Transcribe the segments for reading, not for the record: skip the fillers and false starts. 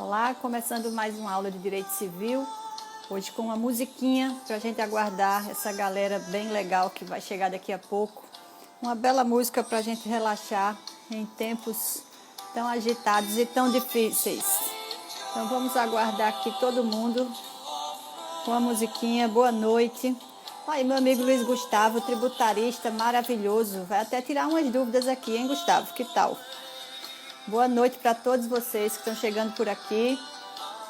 Olá, começando mais uma aula de Direito Civil, hoje com uma musiquinha para a gente aguardar essa galera bem legal que vai chegar daqui a pouco. Uma bela música para a gente relaxar em tempos tão agitados e tão difíceis. Então vamos aguardar aqui todo mundo com a musiquinha. Boa noite. Aí meu amigo Luiz Gustavo, tributarista maravilhoso, vai até tirar umas dúvidas aqui, hein, Gustavo? Que tal? Boa noite para todos vocês que estão chegando por aqui.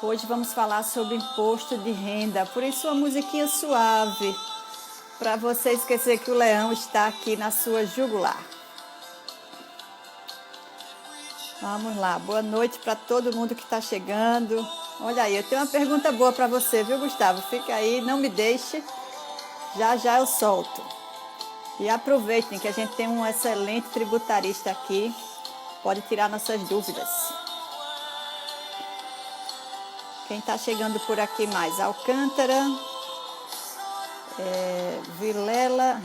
Hoje vamos falar sobre imposto de renda, por isso uma musiquinha suave, para você esquecer que o leão está aqui na sua jugular. Vamos lá, boa noite para todo mundo que está chegando. Olha aí, eu tenho uma pergunta boa para você, viu, Gustavo? Fica aí, não me deixe, já já eu solto. E aproveitem que a gente tem um excelente tributarista aqui, pode tirar nossas dúvidas. Quem está chegando por aqui mais? Alcântara, Vilela,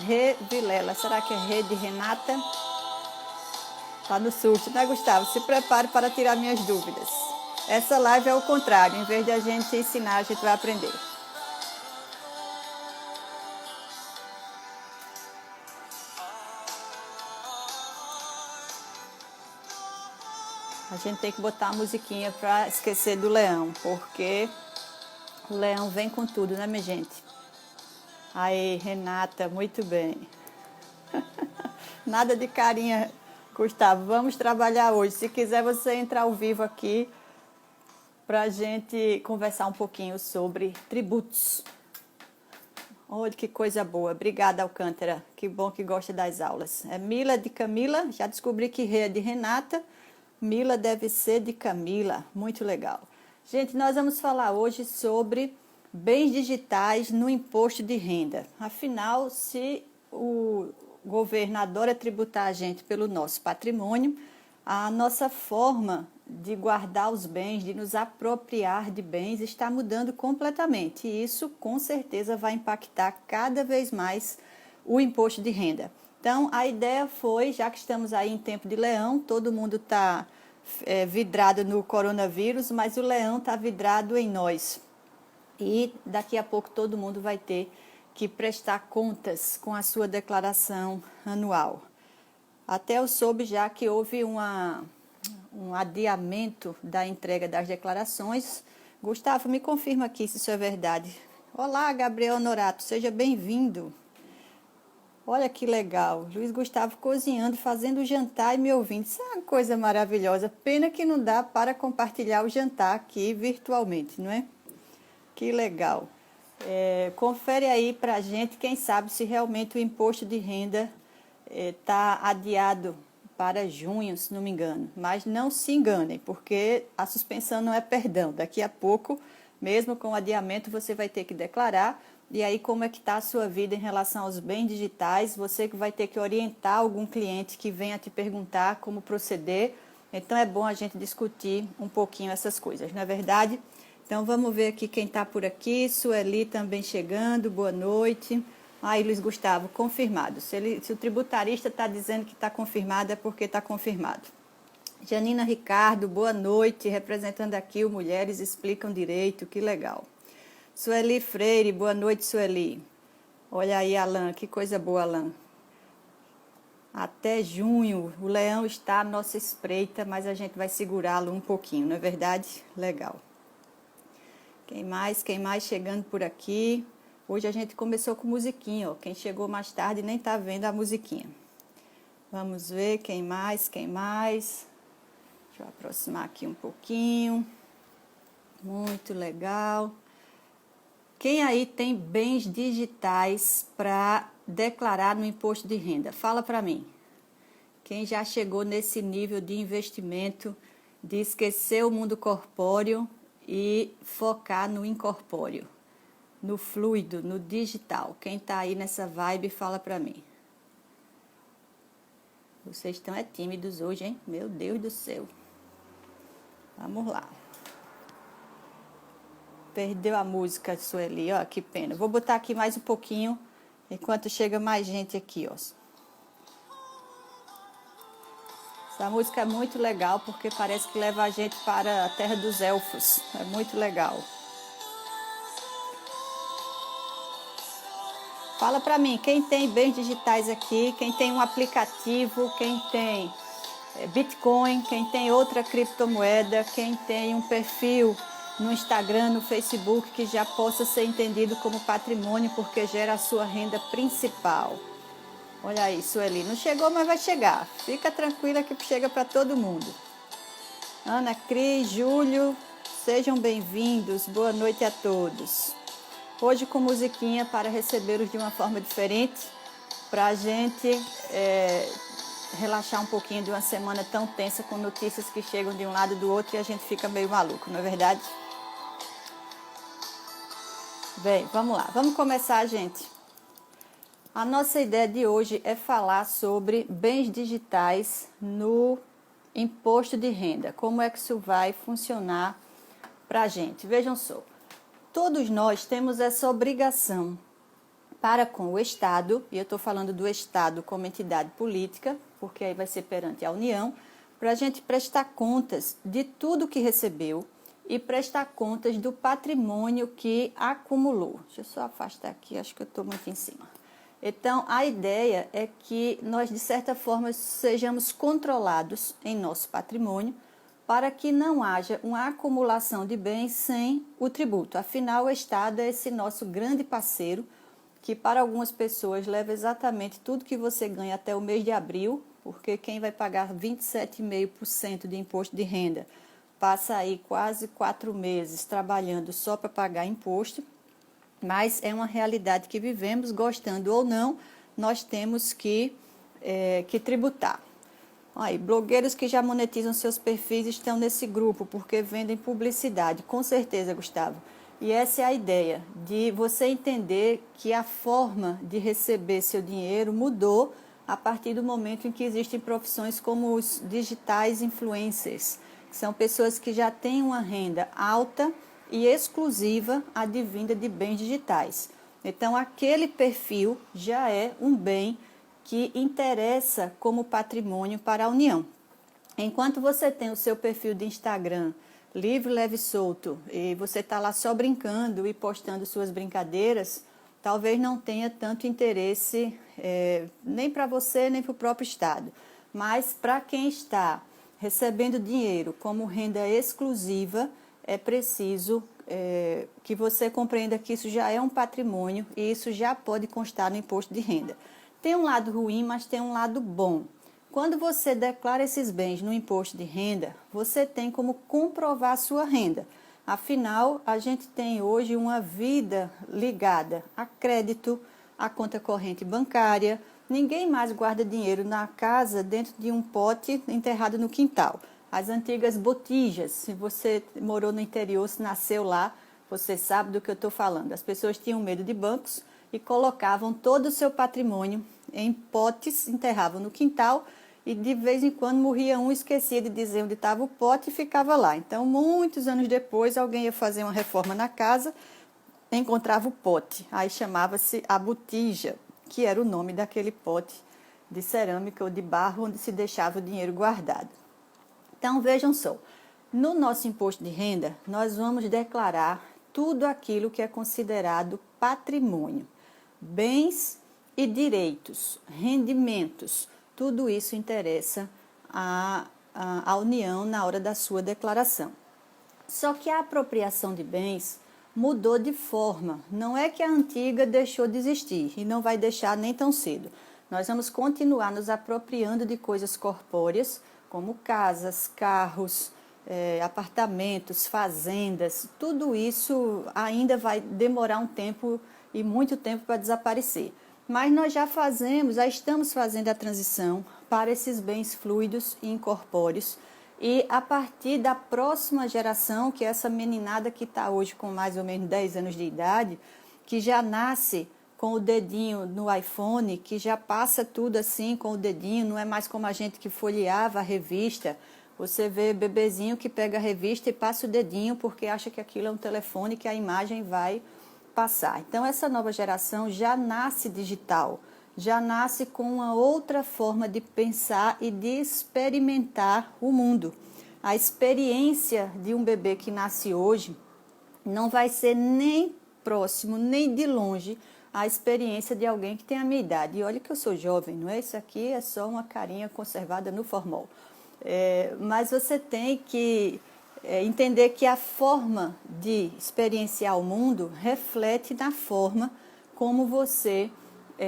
Vilela. Será que é de Renata? Tá no susto, né, Gustavo? Se prepare para tirar minhas dúvidas. Essa live é o contrário, em vez de a gente ensinar, a gente vai aprender. A gente tem que botar a musiquinha para esquecer do leão, porque o leão vem com tudo, né, minha gente? Aí, Renata, muito bem. Nada de carinha, Gustavo. Vamos trabalhar hoje. Se quiser, você entrar ao vivo aqui para a gente conversar um pouquinho sobre tributos. Olha que coisa boa. Obrigada, Alcântara. Que bom que gosta das aulas. É Mila de Camila. Já descobri que Rê é de Renata. Mila deve ser de Camila. Muito legal. Gente, nós vamos falar hoje sobre bens digitais no imposto de renda. Afinal, se o governo adora tributar a gente pelo nosso patrimônio, a nossa forma de guardar os bens, de nos apropriar de bens, está mudando completamente. E isso, com certeza, vai impactar cada vez mais o imposto de renda. Então, a ideia foi, já que estamos aí em tempo de leão, todo mundo está vidrado no coronavírus, mas o leão está vidrado em nós. E daqui a pouco todo mundo vai ter que prestar contas com a sua declaração anual. Até eu soube já que houve um adiamento da entrega das declarações. Gustavo, me confirma aqui se isso é verdade. Olá, Gabriel Honorato, seja bem-vindo. Olha que legal, Luiz Gustavo cozinhando, fazendo jantar e me ouvindo. Isso é uma coisa maravilhosa. Pena que não dá para compartilhar o jantar aqui virtualmente, não é? Que legal. Confere aí para a gente, quem sabe se realmente o imposto de renda está adiado para junho, se não me engano. Mas não se enganem, porque a suspensão não é perdão. Daqui a pouco, mesmo com o adiamento, você vai ter que declarar. E aí, como é que está a sua vida em relação aos bens digitais? Você que vai ter que orientar algum cliente que venha te perguntar como proceder. Então, é bom a gente discutir um pouquinho essas coisas, não é verdade? Então, vamos ver aqui quem está por aqui. Sueli também chegando, boa noite. Aí, Luiz Gustavo, confirmado. Se o tributarista está dizendo que está confirmado, é porque está confirmado. Janina Ricardo, boa noite, representando aqui o Mulheres Explicam Direito, que legal. Sueli Freire, boa noite, Sueli. Olha aí, Alan, que coisa boa, Alan. Até junho, o leão está à nossa espreita, mas a gente vai segurá-lo um pouquinho, não é verdade? Legal. Quem mais chegando por aqui? Hoje a gente começou com musiquinha, ó. Quem chegou mais tarde nem tá vendo a musiquinha. Vamos ver quem mais. Deixa eu aproximar aqui um pouquinho. Muito legal. Quem aí tem bens digitais para declarar no imposto de renda? Fala para mim. Quem já chegou nesse nível de investimento, de esquecer o mundo corpóreo e focar no incorpóreo, no fluido, no digital. Quem está aí nessa vibe, fala para mim. Vocês estão tímidos hoje, hein? Meu Deus do céu. Vamos lá. Perdeu a música, Sueli, ó, que pena. Vou botar aqui mais um pouquinho, enquanto chega mais gente aqui, ó. Essa música é muito legal porque parece que leva a gente para a terra dos elfos. É muito legal. Fala para mim, quem tem bens digitais aqui, quem tem um aplicativo, quem tem Bitcoin, quem tem outra criptomoeda, quem tem um perfil no Instagram, no Facebook, que já possa ser entendido como patrimônio porque gera a sua renda principal. Olha aí, Sueli, não chegou, mas vai chegar. Fica tranquila que chega para todo mundo. Ana, Cris, Júlio, sejam bem-vindos. Boa noite a todos. Hoje com musiquinha para recebê-los de uma forma diferente, para a gente relaxar um pouquinho de uma semana tão tensa com notícias que chegam de um lado e do outro e a gente fica meio maluco, não é verdade? Bem, vamos lá. Vamos começar, gente. A nossa ideia de hoje é falar sobre bens digitais no imposto de renda. Como é que isso vai funcionar para a gente? Vejam só. Todos nós temos essa obrigação para com o Estado, e eu estou falando do Estado como entidade política, porque aí vai ser perante a União, para a gente prestar contas de tudo que recebeu e prestar contas do patrimônio que acumulou. Deixa eu só afastar aqui, acho que eu estou muito em cima. Então, a ideia é que nós, de certa forma, sejamos controlados em nosso patrimônio para que não haja uma acumulação de bens sem o tributo. Afinal, o Estado é esse nosso grande parceiro, que para algumas pessoas leva exatamente tudo que você ganha até o mês de abril, porque quem vai pagar 27,5% de imposto de renda passa aí quase 4 meses trabalhando só para pagar imposto, mas é uma realidade que vivemos, gostando ou não, nós temos que tributar. Aí, blogueiros que já monetizam seus perfis estão nesse grupo, porque vendem publicidade, com certeza, Gustavo. E essa é a ideia, de você entender que a forma de receber seu dinheiro mudou a partir do momento em que existem profissões como os digitais influencers, que são pessoas que já têm uma renda alta e exclusiva advinda de bens digitais. Então, aquele perfil já é um bem que interessa como patrimônio para a União. Enquanto você tem o seu perfil de Instagram livre, leve e solto, e você está lá só brincando e postando suas brincadeiras, talvez não tenha tanto interesse nem para você, nem para o próprio Estado. Mas para quem está recebendo dinheiro como renda exclusiva, é preciso que você compreenda que isso já é um patrimônio e isso já pode constar no imposto de renda. Tem um lado ruim, mas tem um lado bom. Quando você declara esses bens no imposto de renda, você tem como comprovar a sua renda. Afinal, a gente tem hoje uma vida ligada a crédito, a conta corrente bancária. Ninguém mais guarda dinheiro na casa dentro de um pote enterrado no quintal. As antigas botijas, se você morou no interior, se nasceu lá, você sabe do que eu estou falando. As pessoas tinham medo de bancos e colocavam todo o seu patrimônio em potes, enterravam no quintal e de vez em quando morria um, esquecia de dizer onde estava o pote e ficava lá. Então, muitos anos depois, alguém ia fazer uma reforma na casa, encontrava o pote. Aí chamava-se a botija, que era o nome daquele pote de cerâmica ou de barro onde se deixava o dinheiro guardado. Então, vejam só, no nosso imposto de renda, nós vamos declarar tudo aquilo que é considerado patrimônio, bens e direitos, rendimentos, tudo isso interessa à União na hora da sua declaração. Só que a apropriação de bens mudou de forma, não é que a antiga deixou de existir e não vai deixar nem tão cedo. Nós vamos continuar nos apropriando de coisas corpóreas, como casas, carros, apartamentos, fazendas, tudo isso ainda vai demorar um tempo e muito tempo para desaparecer. Mas nós já estamos fazendo a transição para esses bens fluidos e incorpóreos. E a partir da próxima geração, que é essa meninada que está hoje com mais ou menos 10 anos de idade, que já nasce com o dedinho no iPhone, que já passa tudo assim com o dedinho, não é mais como a gente que folheava a revista. Você vê bebezinho que pega a revista e passa o dedinho porque acha que aquilo é um telefone, que a imagem vai passar. Então, essa nova geração já nasce digital. já nasce com uma outra forma de pensar e de experimentar o mundo. A experiência de um bebê que nasce hoje não vai ser nem próximo, nem de longe, a experiência de alguém que tem a minha idade. E olha que eu sou jovem, não é? Isso aqui é só uma carinha conservada no formol. Mas você tem que entender que a forma de experienciar o mundo reflete na forma como você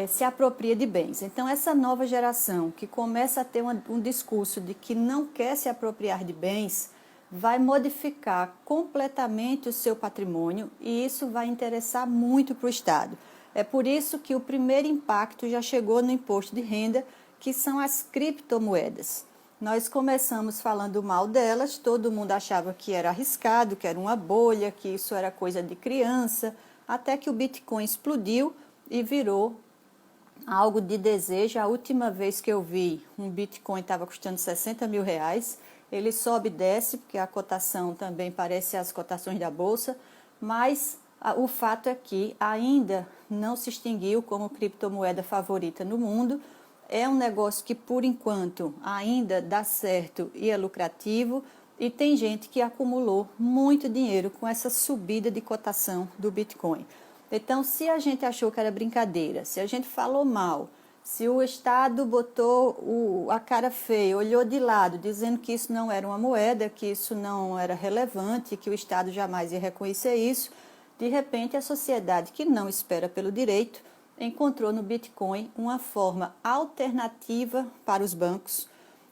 se apropria de bens. Então, essa nova geração que começa a ter um discurso de que não quer se apropriar de bens, vai modificar completamente o seu patrimônio e isso vai interessar muito para o Estado. É por isso que o primeiro impacto já chegou no imposto de renda, que são as criptomoedas. Nós começamos falando mal delas, todo mundo achava que era arriscado, que era uma bolha, que isso era coisa de criança, até que o Bitcoin explodiu e virou algo de desejo. A última vez que eu vi, um Bitcoin estava custando 60 mil reais. Ele sobe e desce, porque a cotação também parece as cotações da Bolsa, mas o fato é que ainda não se extinguiu como criptomoeda favorita no mundo. É um negócio que, por enquanto, ainda dá certo e é lucrativo, e tem gente que acumulou muito dinheiro com essa subida de cotação do Bitcoin. Então, se a gente achou que era brincadeira, se a gente falou mal, se o Estado botou a cara feia, olhou de lado, dizendo que isso não era uma moeda, que isso não era relevante, que o Estado jamais ia reconhecer isso, de repente a sociedade que não espera pelo direito encontrou no Bitcoin uma forma alternativa para os bancos,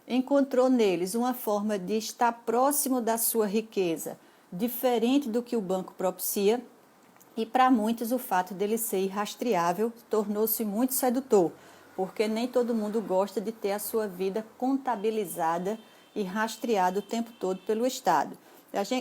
encontrou neles uma forma de estar próximo da sua riqueza, diferente do que o banco propicia, e para muitos o fato dele ser irrastreável tornou-se muito sedutor, porque nem todo mundo gosta de ter a sua vida contabilizada e rastreada o tempo todo pelo Estado.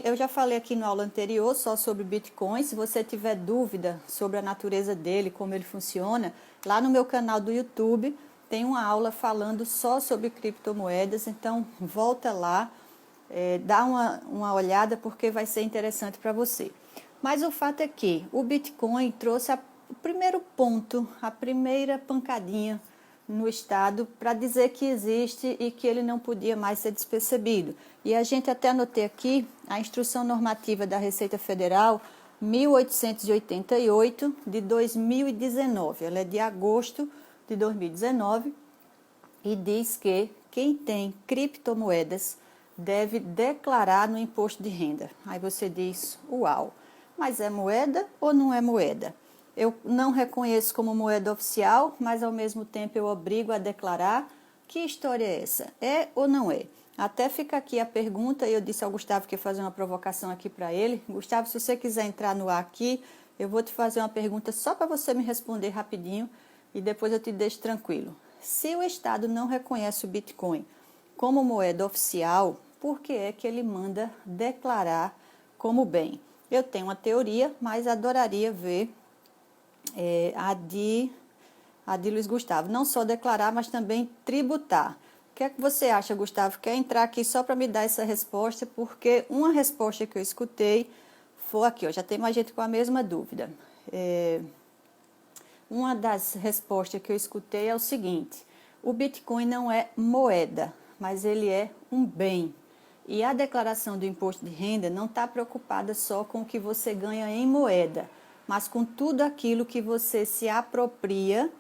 Eu já falei aqui na aula anterior só sobre Bitcoin. Se você tiver dúvida sobre a natureza dele, como ele funciona, lá no meu canal do YouTube tem uma aula falando só sobre criptomoedas, então volta lá, dá uma olhada porque vai ser interessante para você. Mas o fato é que o Bitcoin trouxe o primeiro ponto, a primeira pancadinha no Estado para dizer que existe e que ele não podia mais ser despercebido. E a gente até anotei aqui a Instrução Normativa da Receita Federal 1888 de 2019. Ela é de agosto de 2019 e diz que quem tem criptomoedas deve declarar no imposto de renda. Aí você diz, uau, mas é moeda ou não é moeda? Eu não reconheço como moeda oficial, mas ao mesmo tempo eu obrigo a declarar. Que história é essa? É ou não é? Até fica aqui a pergunta, e eu disse ao Gustavo que ia fazer uma provocação aqui para ele. Gustavo, se você quiser entrar no ar aqui, eu vou te fazer uma pergunta só para você me responder rapidinho e depois eu te deixo tranquilo. Se o Estado não reconhece o Bitcoin como moeda oficial, por que é que ele manda declarar como bem? Eu tenho uma teoria, mas adoraria ver a de Luiz Gustavo. Não só declarar, mas também tributar. O que é que você acha, Gustavo? Quer entrar aqui só para me dar essa resposta? Porque uma resposta que eu escutei foi aqui, ó, já tem mais gente com a mesma dúvida. Uma das respostas que eu escutei é o seguinte: o Bitcoin não é moeda, mas ele é um bem. E a declaração do imposto de renda não está preocupada só com o que você ganha em moeda, mas com tudo aquilo que você se apropria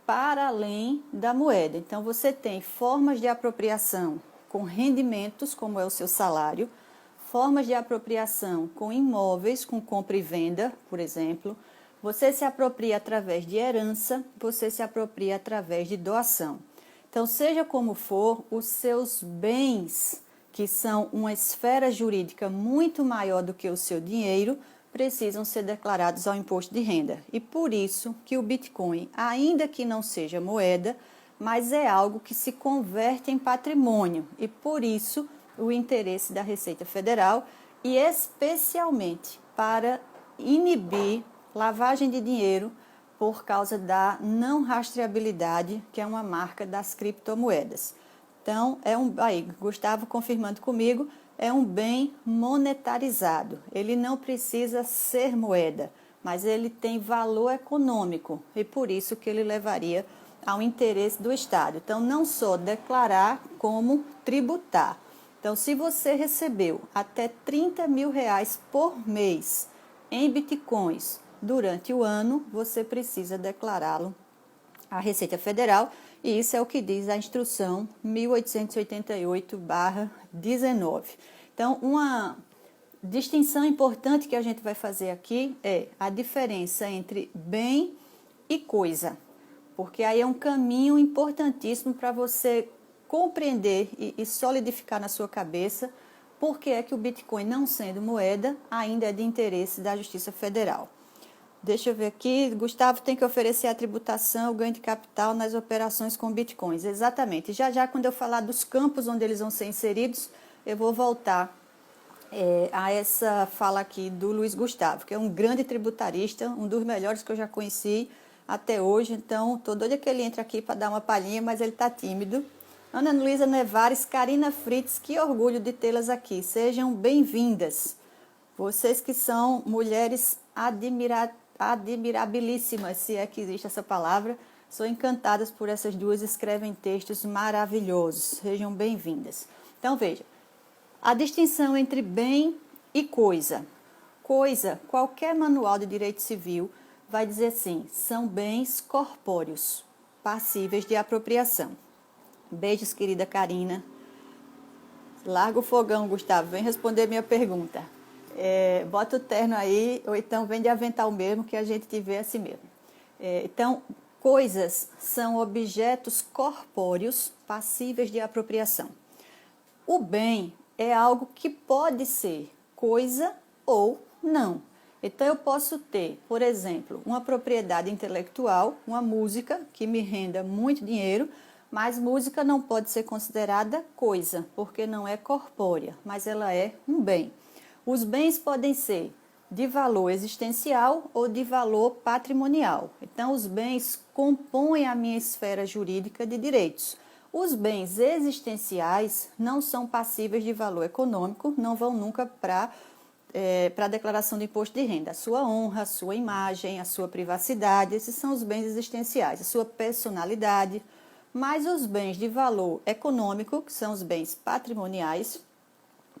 para além da moeda. Então, você tem formas de apropriação com rendimentos, como é o seu salário, formas de apropriação com imóveis, com compra e venda, por exemplo. Você se apropria através de herança, você se apropria através de doação. Então, seja como for, os seus bens, que são uma esfera jurídica muito maior do que o seu dinheiro, precisam ser declarados ao imposto de renda. E por isso que o Bitcoin, ainda que não seja moeda, mas é algo que se converte em patrimônio. E por isso o interesse da Receita Federal, e especialmente para inibir lavagem de dinheiro por causa da não rastreabilidade, que é uma marca das criptomoedas. Então, aí, Gustavo confirmando comigo, é um bem monetarizado. Ele não precisa ser moeda, mas ele tem valor econômico e por isso que ele levaria ao interesse do Estado. Então, não só declarar, como tributar. Então, se você recebeu até R$ 30.000 por mês em bitcoins durante o ano, você precisa declará-lo à Receita Federal, e isso é o que diz a instrução 1888/19. Então, uma distinção importante que a gente vai fazer aqui é a diferença entre bem e coisa, porque aí é um caminho importantíssimo para você compreender e solidificar na sua cabeça por que é que o Bitcoin, não sendo moeda, ainda é de interesse da Justiça Federal. Deixa eu ver aqui, Gustavo tem que oferecer a tributação, o ganho de capital nas operações com bitcoins. Exatamente. Já quando eu falar dos campos onde eles vão ser inseridos, eu vou voltar a essa fala aqui do Luiz Gustavo, que é um grande tributarista, um dos melhores que eu já conheci até hoje. Então, estou doida que ele entre aqui para dar uma palhinha, mas ele está tímido. Ana Luísa Nevares, Karina Fritz, que orgulho de tê-las aqui. Sejam bem-vindas. Vocês que são mulheres admirabilíssimas, se é que existe essa palavra, sou encantadas por essas duas, escrevem textos maravilhosos. Sejam bem-vindas. Então, veja, a distinção entre bem e coisa. Coisa, qualquer manual de direito civil vai dizer assim, são bens corpóreos, passíveis de apropriação. Beijos, querida Karina. Larga o fogão, Gustavo, vem responder minha pergunta. Bota o terno aí, ou então vem de avental mesmo, que a gente te vê assim mesmo. Então, coisas são objetos corpóreos passíveis de apropriação. O bem é algo que pode ser coisa ou não. Então, eu posso ter, por exemplo, uma propriedade intelectual, uma música que me renda muito dinheiro, mas música não pode ser considerada coisa, porque não é corpórea, mas ela é um bem. Os bens podem ser de valor existencial ou de valor patrimonial. Então, os bens compõem a minha esfera jurídica de direitos. Os bens existenciais não são passíveis de valor econômico, não vão nunca para a declaração de imposto de renda. A sua honra, a sua imagem, a sua privacidade, esses são os bens existenciais, a sua personalidade. Mas os bens de valor econômico, que são os bens patrimoniais,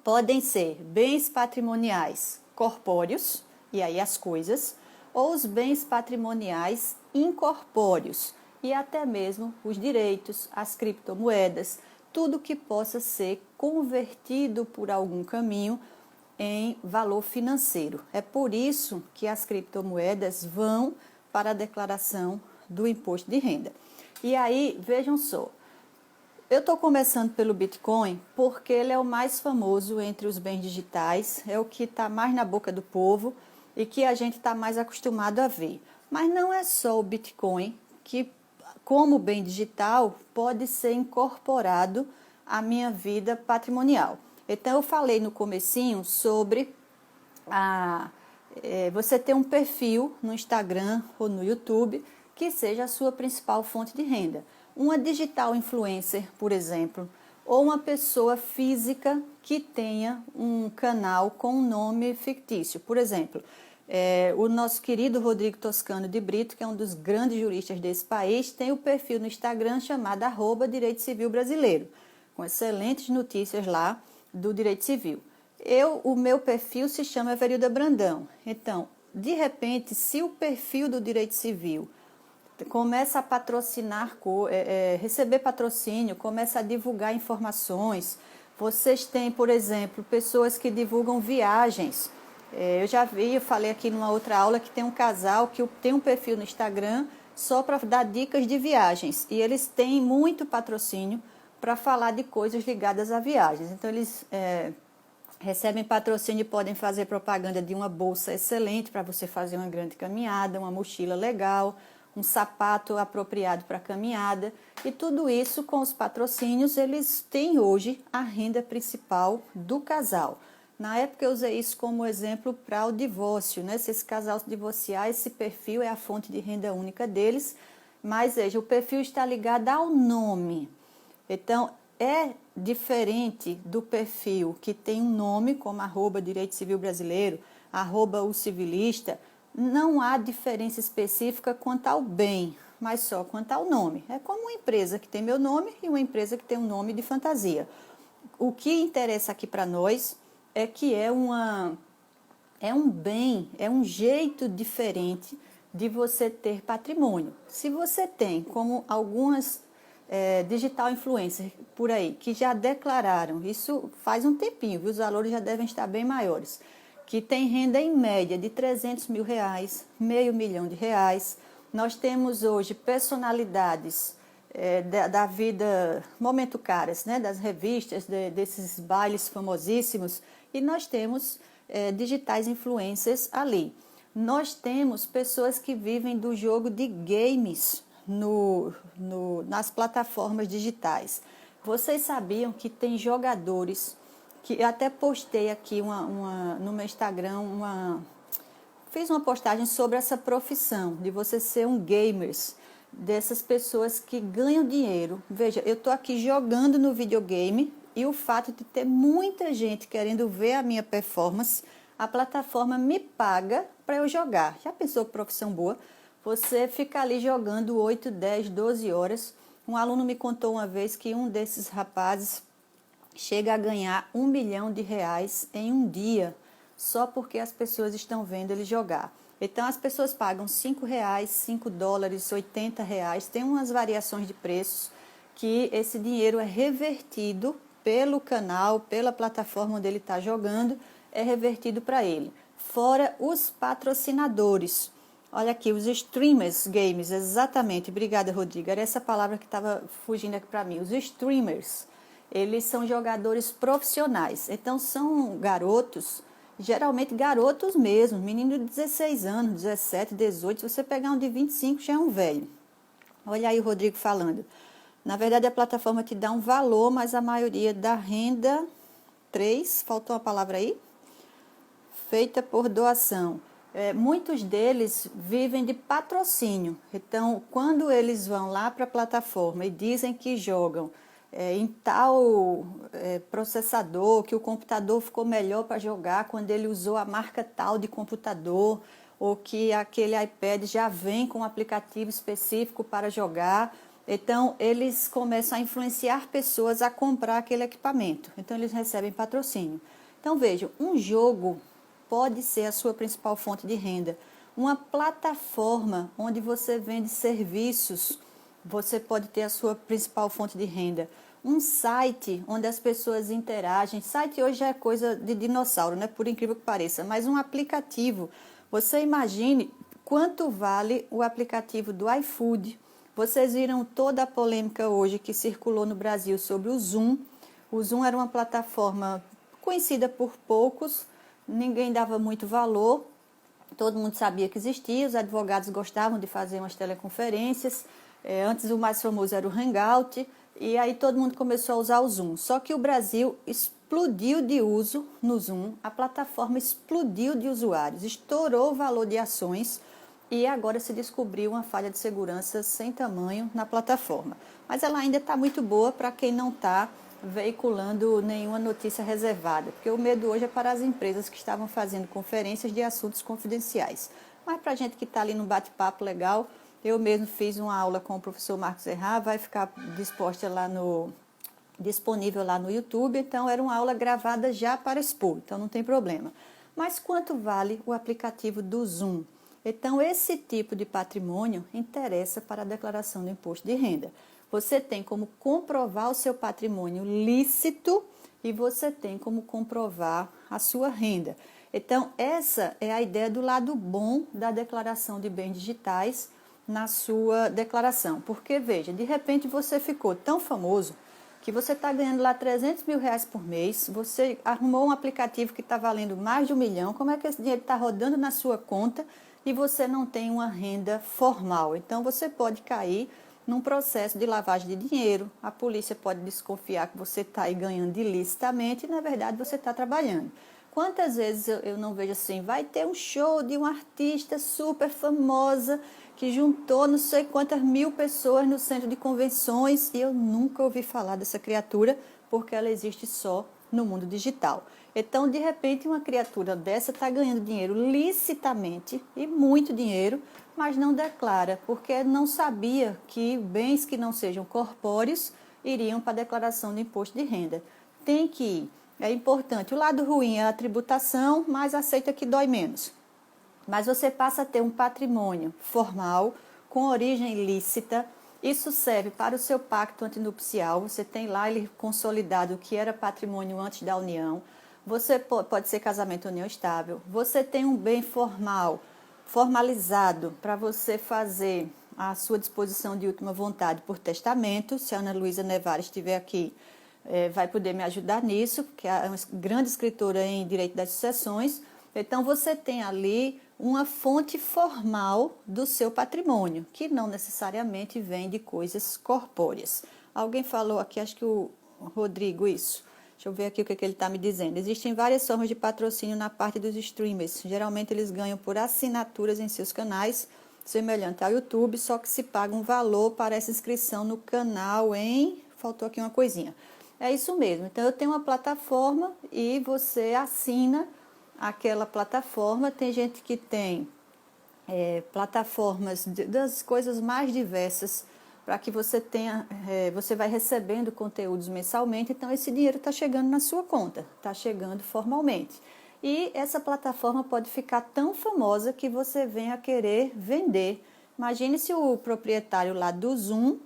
podem ser bens patrimoniais corpóreos, e aí as coisas, ou os bens patrimoniais incorpóreos, e até mesmo os direitos, as criptomoedas, tudo que possa ser convertido por algum caminho em valor financeiro. É por isso que as criptomoedas vão para a declaração do imposto de renda. E aí, vejam só, eu estou começando pelo Bitcoin porque ele é o mais famoso entre os bens digitais, é o que está mais na boca do povo e que a gente está mais acostumado a ver. Mas não é só o Bitcoin que, como bem digital, pode ser incorporado à minha vida patrimonial. Então, eu falei no comecinho sobre você ter um perfil no Instagram ou no YouTube que seja a sua principal fonte de renda. Uma digital influencer, por exemplo, ou uma pessoa física que tenha um canal com um nome fictício. Por exemplo, o nosso querido Rodrigo Toscano de Brito, que é um dos grandes juristas desse país, tem o perfil no Instagram chamado @Direito Civil Brasileiro, com excelentes notícias lá do direito civil. O meu perfil se chama Everilda Brandão. Então, de repente, se o perfil do direito civil começa a patrocinar, receber patrocínio, começa a divulgar informações. Vocês têm, por exemplo, pessoas que divulgam viagens. Eu já vi, eu falei aqui numa outra aula que tem um casal que tem um perfil no Instagram só para dar dicas de viagens. E eles têm muito patrocínio para falar de coisas ligadas a viagens. Então, eles recebem patrocínio e podem fazer propaganda de uma bolsa excelente para você fazer uma grande caminhada, uma mochila legal, um sapato apropriado para a caminhada, e tudo isso com os patrocínios, eles têm hoje a renda principal do casal. Na época eu usei isso como exemplo para o divórcio, né? Se esse casal se divorciar, esse perfil é a fonte de renda única deles, mas veja, o perfil está ligado ao nome. Então, é diferente do perfil que tem um nome, como @Direito Civil Brasileiro, @O Civilista. Não há diferença específica quanto ao bem, mas só quanto ao nome. É como uma empresa que tem meu nome e uma empresa que tem um nome de fantasia. O que interessa aqui para nós é que é um bem, é um jeito diferente de você ter patrimônio. Se você tem, como algumas digital influencers por aí, que já declararam, isso faz um tempinho, viu? Os valores já devem estar bem maiores, que tem renda em média de R$300 mil, R$500 mil. Nós temos hoje personalidades da vida momento caras, né? Das revistas, desses bailes famosíssimos, e nós temos digitais influencers ali. Nós temos pessoas que vivem do jogo de games nas plataformas digitais. Vocês sabiam que tem jogadores, que eu até postei aqui no meu Instagram, fiz uma postagem sobre essa profissão, de você ser um gamers, dessas pessoas que ganham dinheiro. Veja, eu estou aqui jogando no videogame e o fato de ter muita gente querendo ver a minha performance, a plataforma me paga para eu jogar. Já pensou que profissão boa? Você fica ali jogando 8, 10, 12 horas. Um aluno me contou uma vez que um desses rapazes chega a ganhar R$1 milhão em um dia, só porque as pessoas estão vendo ele jogar. Então, as pessoas pagam R$5, $5, R$80, tem umas variações de preços, que esse dinheiro é revertido pelo canal, pela plataforma onde ele está jogando, é revertido para ele. Fora os patrocinadores. Olha aqui, os streamers games, exatamente. Obrigada, Rodrigo. Era essa palavra que estava fugindo aqui para mim. Os streamers, eles são jogadores profissionais. Então, são garotos, geralmente garotos mesmo, menino de 16 anos, 17, 18. Se você pegar um de 25, já é um velho. Olha aí o Rodrigo falando. Na verdade, a plataforma te dá um valor, mas a maioria da renda, 3, faltou uma palavra aí? Feita por doação. Muitos deles vivem de patrocínio. Então, quando eles vão lá para a plataforma e dizem que jogam em tal processador, que o computador ficou melhor para jogar quando ele usou a marca tal de computador, ou que aquele iPad já vem com um aplicativo específico para jogar. Então, eles começam a influenciar pessoas a comprar aquele equipamento. Então, eles recebem patrocínio. Então, vejam, um jogo pode ser a sua principal fonte de renda. Uma plataforma onde você vende serviços, você pode ter a sua principal fonte de renda. Um site onde as pessoas interagem. Site hoje já é coisa de dinossauro, né? Por incrível que pareça. Mas um aplicativo, você imagine quanto vale o aplicativo do iFood. Vocês viram toda a polêmica hoje que circulou no Brasil sobre o Zoom. O Zoom era uma plataforma conhecida por poucos, ninguém dava muito valor, todo mundo sabia que existia, os advogados gostavam de fazer umas teleconferências, antes o mais famoso era o Hangout, e aí todo mundo começou a usar o Zoom. Só que o Brasil explodiu de uso no Zoom, a plataforma explodiu de usuários, estourou o valor de ações e agora se descobriu uma falha de segurança sem tamanho na plataforma. Mas ela ainda está muito boa para quem não está veiculando nenhuma notícia reservada, porque o medo hoje é para as empresas que estavam fazendo conferências de assuntos confidenciais. Mas para a gente que está ali num bate-papo legal, eu mesmo fiz uma aula com o professor Marcos Errá, vai ficar disponível lá no YouTube, então era uma aula gravada já para expor, então não tem problema. Mas quanto vale o aplicativo do Zoom? Então, esse tipo de patrimônio interessa para a declaração do imposto de renda. Você tem como comprovar o seu patrimônio lícito e você tem como comprovar a sua renda. Então, essa é a ideia do lado bom da declaração de bens digitais na sua declaração. Porque, veja, de repente você ficou tão famoso que você está ganhando lá R$300 mil por mês, você arrumou um aplicativo que está valendo mais de R$1 milhão, como é que esse dinheiro está rodando na sua conta e você não tem uma renda formal? Então, você pode cair num processo de lavagem de dinheiro, a polícia pode desconfiar que você está aí ganhando ilicitamente e, na verdade, você está trabalhando. Quantas vezes eu não vejo assim, vai ter um show de uma artista super famosa que juntou não sei quantas mil pessoas no centro de convenções e eu nunca ouvi falar dessa criatura porque ela existe só no mundo digital. Então, de repente, uma criatura dessa está ganhando dinheiro licitamente, e muito dinheiro, mas não declara, porque não sabia que bens que não sejam corpóreos iriam para a declaração de imposto de renda. Tem que ir. É importante. O lado ruim é a tributação, mas aceita que dói menos. Mas você passa a ter um patrimônio formal, com origem lícita. Isso serve para o seu pacto antinupcial. Você tem lá ele consolidado o que era patrimônio antes da união. Você pode ser casamento ou união estável. Você tem um bem formal, formalizado, para você fazer a sua disposição de última vontade por testamento. Se a Ana Luísa Nevares estiver aqui, vai poder me ajudar nisso, que é uma grande escritora em direito das sucessões. Então, você tem ali uma fonte formal do seu patrimônio, que não necessariamente vem de coisas corpóreas. Alguém falou aqui, acho que o Rodrigo, isso. Deixa eu ver aqui o que ele está me dizendo. Existem várias formas de patrocínio na parte dos streamers. Geralmente eles ganham por assinaturas em seus canais, semelhante ao YouTube, só que se paga um valor para essa inscrição no canal em... Faltou aqui uma coisinha. É isso mesmo. Então, eu tenho uma plataforma e você assina aquela plataforma. Tem gente que tem plataformas das coisas mais diversas, para que você tenha, você vai recebendo conteúdos mensalmente, então esse dinheiro está chegando na sua conta, está chegando formalmente. E essa plataforma pode ficar tão famosa que você venha a querer vender. Imagine se o proprietário lá do Zoom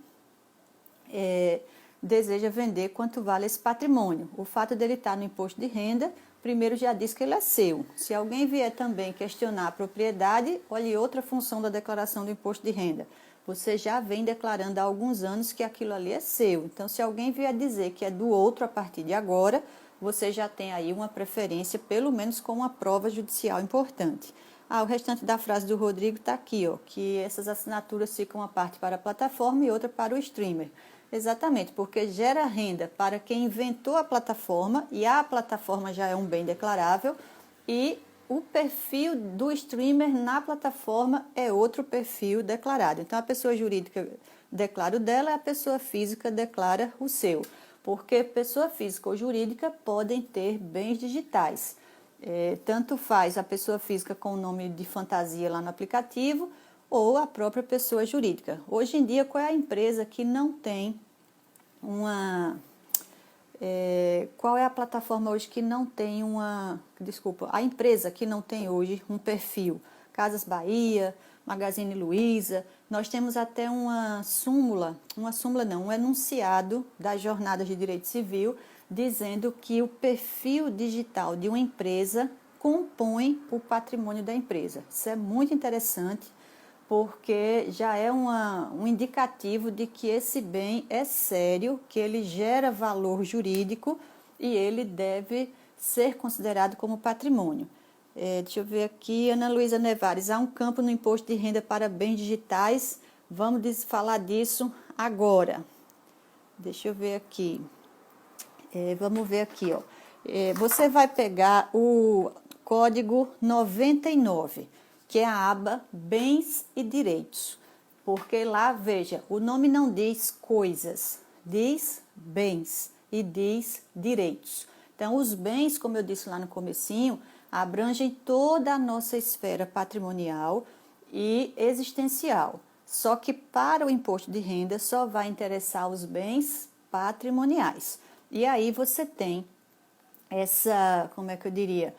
deseja vender quanto vale esse patrimônio. O fato dele estar no imposto de renda, primeiro já diz que ele é seu. Se alguém vier também questionar a propriedade, olhe outra função da declaração do imposto de renda. Você já vem declarando há alguns anos que aquilo ali é seu. Então, se alguém vier dizer que é do outro a partir de agora, você já tem aí uma preferência, pelo menos com uma prova judicial importante. O restante da frase do Rodrigo está aqui, ó, que essas assinaturas ficam uma parte para a plataforma e outra para o streamer. Exatamente, porque gera renda para quem inventou a plataforma, e a plataforma já é um bem declarável, e o perfil do streamer na plataforma é outro perfil declarado. Então, a pessoa jurídica declara o dela, a pessoa física declara o seu. Porque pessoa física ou jurídica podem ter bens digitais. Tanto faz a pessoa física com o nome de fantasia lá no aplicativo, ou a própria pessoa jurídica. Hoje em dia, qual é a empresa que não tem uma... qual é a plataforma hoje que não tem uma... Desculpa, a empresa que não tem hoje um perfil? Casas Bahia, Magazine Luiza. Nós temos até uma súmula não, um enunciado das jornadas de direito civil, dizendo que o perfil digital de uma empresa compõe o patrimônio da empresa. Isso é muito interessante, porque já é um indicativo de que esse bem é sério, que ele gera valor jurídico e ele deve ser considerado como patrimônio. Deixa eu ver aqui, Ana Luísa Nevares, há um campo no imposto de renda para bens digitais, vamos falar disso agora. Deixa eu ver aqui, vamos ver aqui, ó. Você vai pegar o código 99, que é a aba Bens e Direitos, porque lá, veja, o nome não diz coisas, diz bens e diz direitos. Então, os bens, como eu disse lá no comecinho, abrangem toda a nossa esfera patrimonial e existencial. Só que para o imposto de renda só vai interessar os bens patrimoniais. E aí você tem essa, como é que eu diria,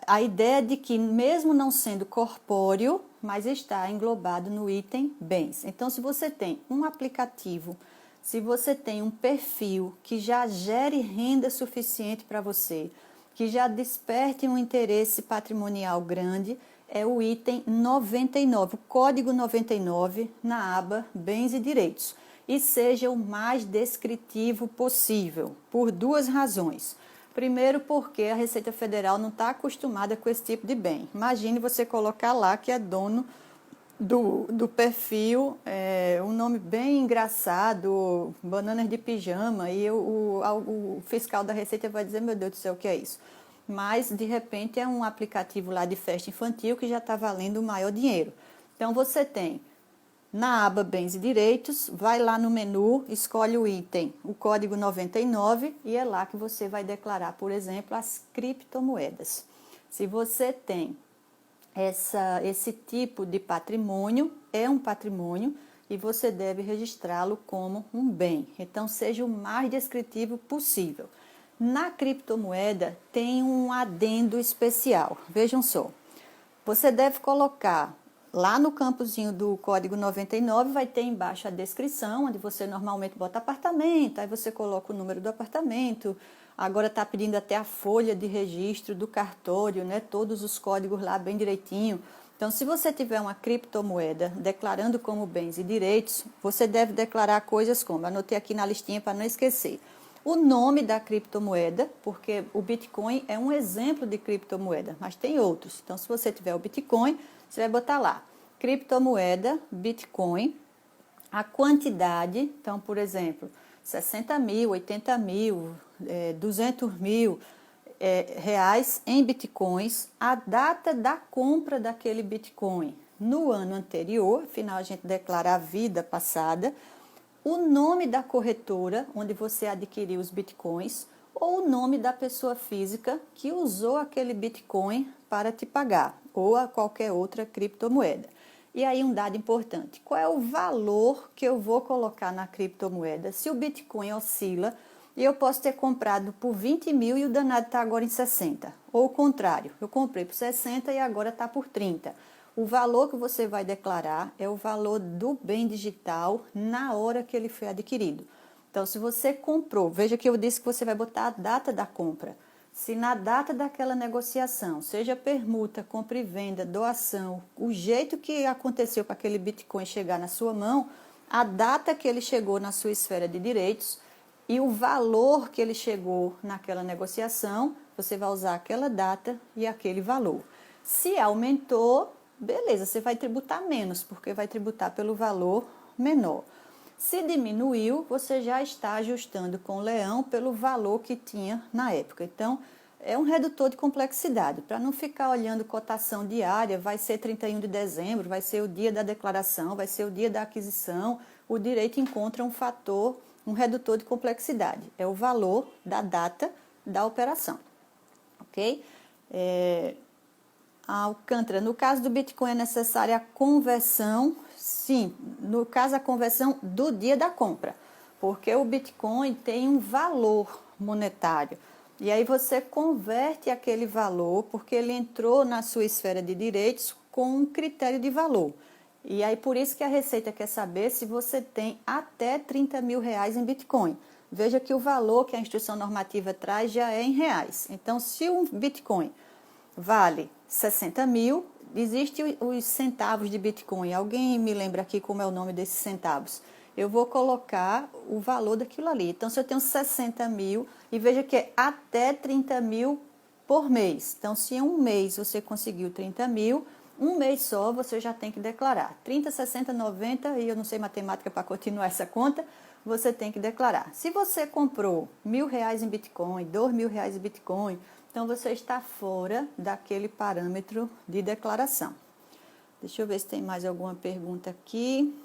a ideia de que mesmo não sendo corpóreo, mas está englobado no item bens. Então, se você tem um aplicativo, se você tem um perfil que já gere renda suficiente para você, que já desperte um interesse patrimonial grande, é o item 99, o código 99, na aba Bens e Direitos. E seja o mais descritivo possível, por duas razões. Primeiro, porque a Receita Federal não está acostumada com esse tipo de bem. Imagine você colocar lá que é dono do perfil, um nome bem engraçado, bananas de pijama, e o fiscal da Receita vai dizer, meu Deus do céu, o que é isso? Mas, de repente, é um aplicativo lá de festa infantil que já está valendo o maior dinheiro. Então, você tem Na aba Bens e Direitos, vai lá no menu, escolhe o item, o código 99, e é lá que você vai declarar, por exemplo, as criptomoedas. Se você tem esse tipo de patrimônio, é um patrimônio e você deve registrá-lo como um bem. Então, seja o mais descritivo possível. Na criptomoeda, tem um adendo especial. Vejam só. Você deve colocar lá no campozinho do código 99, vai ter embaixo a descrição, onde você normalmente bota apartamento, aí você coloca o número do apartamento. Agora está pedindo até a folha de registro do cartório, né? Todos os códigos lá bem direitinho. Então, se você tiver uma criptomoeda declarando como bens e direitos, você deve declarar coisas como, anotei aqui na listinha para não esquecer, o nome da criptomoeda, porque o Bitcoin é um exemplo de criptomoeda, mas tem outros. Então, se você tiver o Bitcoin, você vai botar lá, criptomoeda, Bitcoin, a quantidade, então, por exemplo, 60 mil, 80 mil, 200 mil reais em Bitcoins, a data da compra daquele Bitcoin no ano anterior, afinal a gente declara a vida passada, o nome da corretora onde você adquiriu os bitcoins ou o nome da pessoa física que usou aquele bitcoin para te pagar ou a qualquer outra criptomoeda. E aí um dado importante, qual é o valor que eu vou colocar na criptomoeda? Se o bitcoin oscila e eu posso ter comprado por 20 mil e o danado está agora em 60, ou o contrário, eu comprei por 60 e agora está por 30. O valor que você vai declarar é o valor do bem digital na hora que ele foi adquirido. Então, se você comprou, veja que eu disse que você vai botar a data da compra. Se na data daquela negociação, seja permuta, compra e venda, doação, o jeito que aconteceu para aquele Bitcoin chegar na sua mão, a data que ele chegou na sua esfera de direitos e o valor que ele chegou naquela negociação, você vai usar aquela data e aquele valor. Se aumentou, beleza, você vai tributar menos, porque vai tributar pelo valor menor. Se diminuiu, você já está ajustando com o leão pelo valor que tinha na época. Então, é um redutor de complexidade. Para não ficar olhando cotação diária, vai ser 31 de dezembro, vai ser o dia da declaração, vai ser o dia da aquisição, o direito encontra um fator, um redutor de complexidade. É o valor da data da operação. Ok? Alcântara, no caso do Bitcoin é necessária a conversão, sim, no caso a conversão do dia da compra, porque o Bitcoin tem um valor monetário. E aí você converte aquele valor, porque ele entrou na sua esfera de direitos com um critério de valor. E aí por isso que a Receita quer saber se você tem até 30 mil reais em Bitcoin. Veja que o valor que a instrução normativa traz já é em reais. Então, se um Bitcoin vale 60 mil, existem os centavos de Bitcoin. Alguém me lembra aqui como é o nome desses centavos? Eu vou colocar o valor daquilo ali. Então, se eu tenho 60 mil, e veja que é até 30 mil por mês. Então, se em um mês você conseguiu 30 mil, um mês só você já tem que declarar. 30, 60, 90, e eu não sei matemática para continuar essa conta, você tem que declarar. Se você comprou R$ 1.000 em Bitcoin, R$ 2.000 em Bitcoin, então você está fora daquele parâmetro de declaração. Deixa eu ver se tem mais alguma pergunta aqui.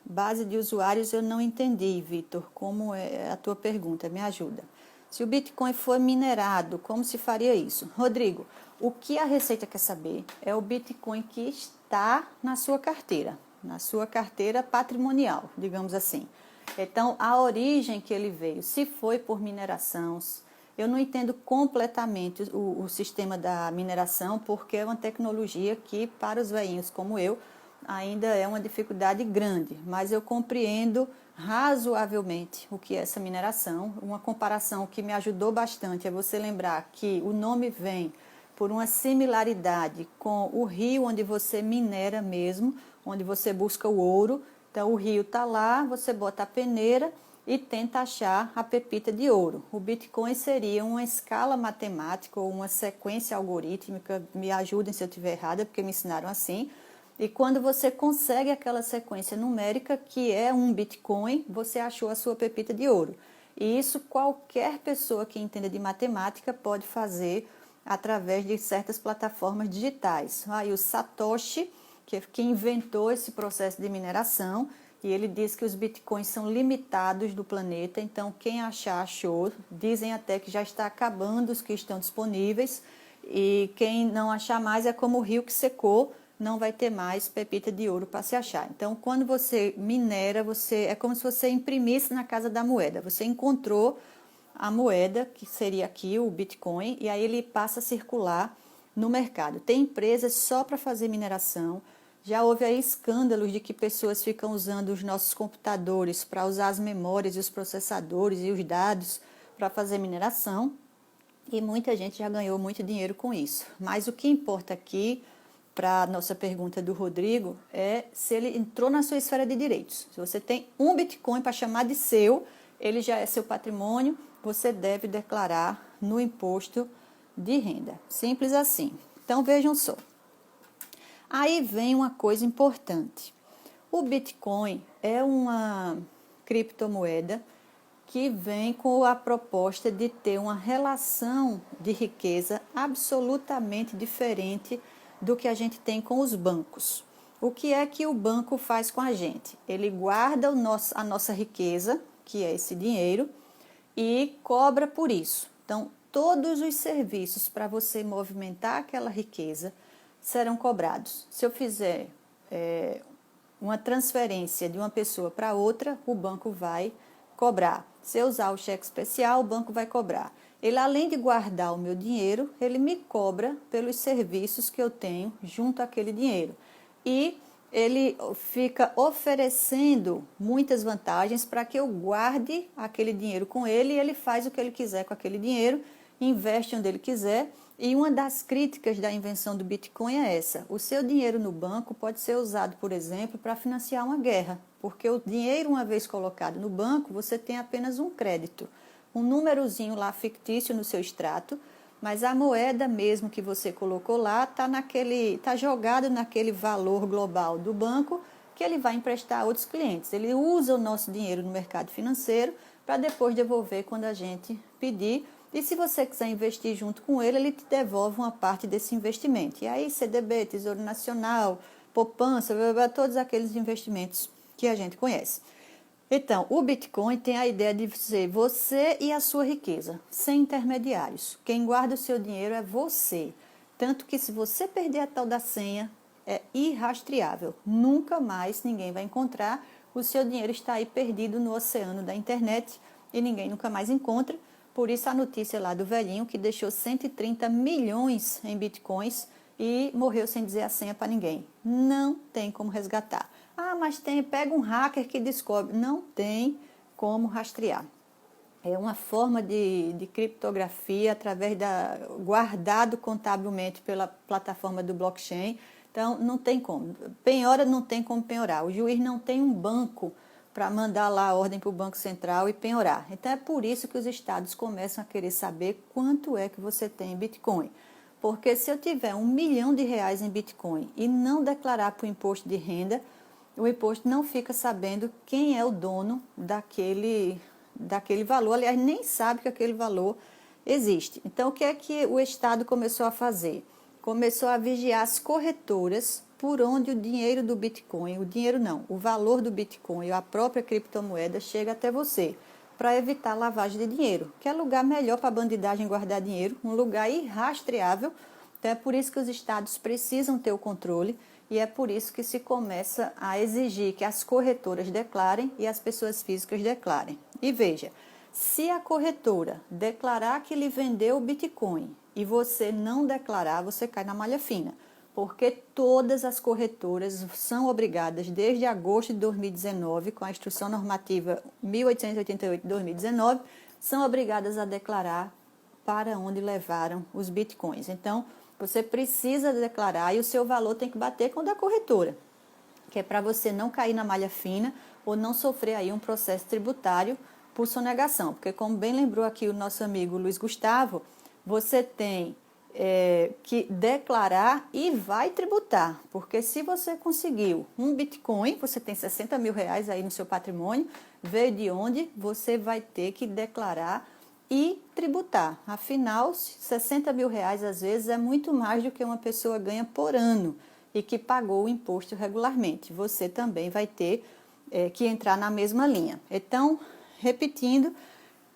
Base de usuários eu não entendi, Vitor. Como é a tua pergunta? Me ajuda. Se o Bitcoin for minerado, como se faria isso? Rodrigo, o que a Receita quer saber é o Bitcoin que está na sua carteira patrimonial, digamos assim. Então, a origem que ele veio, se foi por mineração, eu não entendo completamente o sistema da mineração, porque é uma tecnologia que, para os velhinhos como eu, ainda é uma dificuldade grande, mas eu compreendo razoavelmente o que é essa mineração. Uma comparação que me ajudou bastante é você lembrar que o nome vem por uma similaridade com o rio onde você minera mesmo, onde você busca o ouro. Então, o rio está lá, você bota a peneira e tenta achar a pepita de ouro. O Bitcoin seria uma escala matemática ou uma sequência algorítmica, me ajudem se eu estiver errada, porque me ensinaram assim. E quando você consegue aquela sequência numérica, que é um Bitcoin, você achou a sua pepita de ouro. E isso qualquer pessoa que entenda de matemática pode fazer através de certas plataformas digitais. Aí o Satoshi, que inventou esse processo de mineração, e ele diz que os bitcoins são limitados do planeta, então quem achar, achou. Dizem até que já está acabando os que estão disponíveis, e quem não achar mais é como o rio que secou, não vai ter mais pepita de ouro para se achar. Então, quando você minera, é como se você imprimisse na Casa da Moeda. Você encontrou a moeda, que seria aqui o Bitcoin, e aí ele passa a circular no mercado. Tem empresas só para fazer mineração. Já houve aí escândalos de que pessoas ficam usando os nossos computadores para usar as memórias e os processadores e os dados para fazer mineração. E muita gente já ganhou muito dinheiro com isso. Mas o que importa aqui, para a nossa pergunta do Rodrigo, é se ele entrou na sua esfera de direitos. Se você tem um Bitcoin para chamar de seu, ele já é seu patrimônio, você deve declarar no imposto de renda. Simples assim. Então, vejam só. Aí vem uma coisa importante. O Bitcoin é uma criptomoeda que vem com a proposta de ter uma relação de riqueza absolutamente diferente do que a gente tem com os bancos. O que é que o banco faz com a gente? Ele guarda a nossa riqueza, que é esse dinheiro, e cobra por isso. Então, todos os serviços para você movimentar aquela riqueza serão cobrados. Se eu fizer uma transferência de uma pessoa para outra, o banco vai cobrar. Se eu usar o cheque especial, o banco vai cobrar. Ele, além de guardar o meu dinheiro, ele me cobra pelos serviços que eu tenho junto àquele dinheiro. E ele fica oferecendo muitas vantagens para que eu guarde aquele dinheiro com ele, e ele faz o que ele quiser com aquele dinheiro, investe onde ele quiser. E uma das críticas da invenção do Bitcoin é essa: o seu dinheiro no banco pode ser usado, por exemplo, para financiar uma guerra, porque o dinheiro, uma vez colocado no banco, você tem apenas um crédito, um númerozinho lá fictício no seu extrato, mas a moeda mesmo que você colocou lá está jogado naquele valor global do banco, que ele vai emprestar a outros clientes. Ele usa o nosso dinheiro no mercado financeiro para depois devolver quando a gente pedir. E se você quiser investir junto com ele, ele te devolve uma parte desse investimento. E aí CDB, Tesouro Nacional, poupança, todos aqueles investimentos que a gente conhece. Então, o Bitcoin tem a ideia de ser você e a sua riqueza, sem intermediários. Quem guarda o seu dinheiro é você. Tanto que se você perder a tal da senha, é irrastreável. Nunca mais ninguém vai encontrar. O seu dinheiro está aí perdido no oceano da internet e ninguém nunca mais encontra. Por isso a notícia lá do velhinho que deixou 130 milhões em bitcoins e morreu sem dizer a senha para ninguém. Não tem como resgatar. Ah, mas pega um hacker que descobre. Não tem como rastrear. É uma forma de criptografia através guardado contabilmente pela plataforma do blockchain. Então, não tem como. Penhora não tem como penhorar. O juiz não tem um banco para mandar lá a ordem para o Banco Central e penhorar. Então, é por isso que os estados começam a querer saber quanto é que você tem em Bitcoin. Porque se eu tiver R$1 milhão em Bitcoin e não declarar para o imposto de renda, o imposto não fica sabendo quem é o dono daquele valor. Aliás, nem sabe que aquele valor existe. Então, o que é que o Estado começou a fazer? Começou a vigiar as corretoras por onde o dinheiro do Bitcoin, o valor do Bitcoin e a própria criptomoeda chega até você, para evitar lavagem de dinheiro. Que é lugar melhor para a bandidagem guardar dinheiro, um lugar irrastreável. Então, é por isso que os estados precisam ter o controle e é por isso que se começa a exigir que as corretoras declarem e as pessoas físicas declarem. E veja, se a corretora declarar que lhe vendeu o Bitcoin e você não declarar, você cai na malha fina, porque todas as corretoras são obrigadas, desde agosto de 2019, com a Instrução Normativa 1888 de 2019, são obrigadas a declarar para onde levaram os Bitcoins. Então, você precisa declarar e o seu valor tem que bater com o da corretora, que é para você não cair na malha fina ou não sofrer aí um processo tributário por sonegação. Porque, como bem lembrou aqui o nosso amigo Luiz Gustavo, você tem que declarar e vai tributar. Porque se você conseguiu um Bitcoin, você tem R$60 mil aí no seu patrimônio, veio de onde você vai ter que declarar e tributar. Afinal, 60 mil reais às vezes é muito mais do que uma pessoa ganha por ano e que pagou o imposto regularmente. Você também vai ter que entrar na mesma linha. Então, repetindo,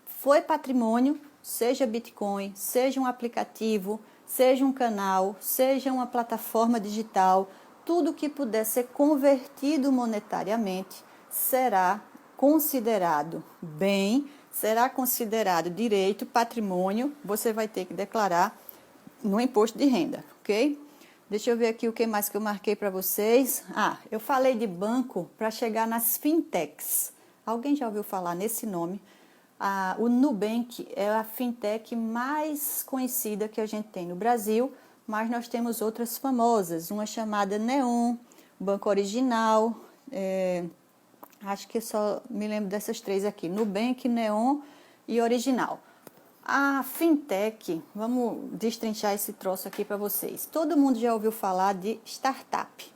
foi patrimônio, seja Bitcoin, seja um aplicativo, seja um canal, seja uma plataforma digital, tudo que puder ser convertido monetariamente será considerado bem, será considerado direito, patrimônio, você vai ter que declarar no imposto de renda, ok? Deixa eu ver aqui o que mais que eu marquei para vocês. Eu falei de banco para chegar nas fintechs. Alguém já ouviu falar nesse nome? O Nubank é a fintech mais conhecida que a gente tem no Brasil, mas nós temos outras famosas, uma chamada Neon, Banco Original, acho que só me lembro dessas três aqui, Nubank, Neon e Original. A fintech, vamos destrinchar esse troço aqui para vocês. Todo mundo já ouviu falar de startup.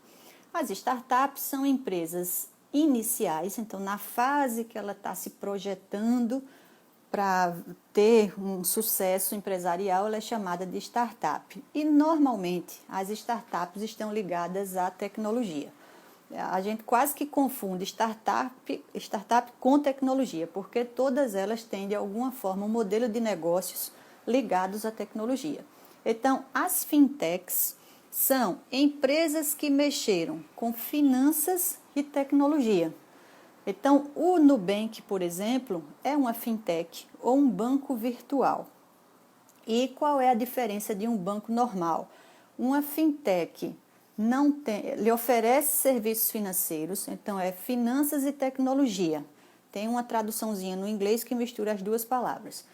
As startups são empresas iniciais, então na fase que ela está se projetando para ter um sucesso empresarial, ela é chamada de startup. E normalmente as startups estão ligadas à tecnologia. A gente quase que confunde startup com tecnologia, porque todas elas têm de alguma forma um modelo de negócios ligados à tecnologia. Então, as fintechs são empresas que mexeram com finanças e tecnologia. Então, o Nubank, por exemplo, é uma fintech ou um banco virtual. E qual é a diferença de um banco normal? Uma fintech lhe oferece serviços financeiros, então é finanças e tecnologia. Tem uma traduçãozinha no inglês que mistura as duas palavras.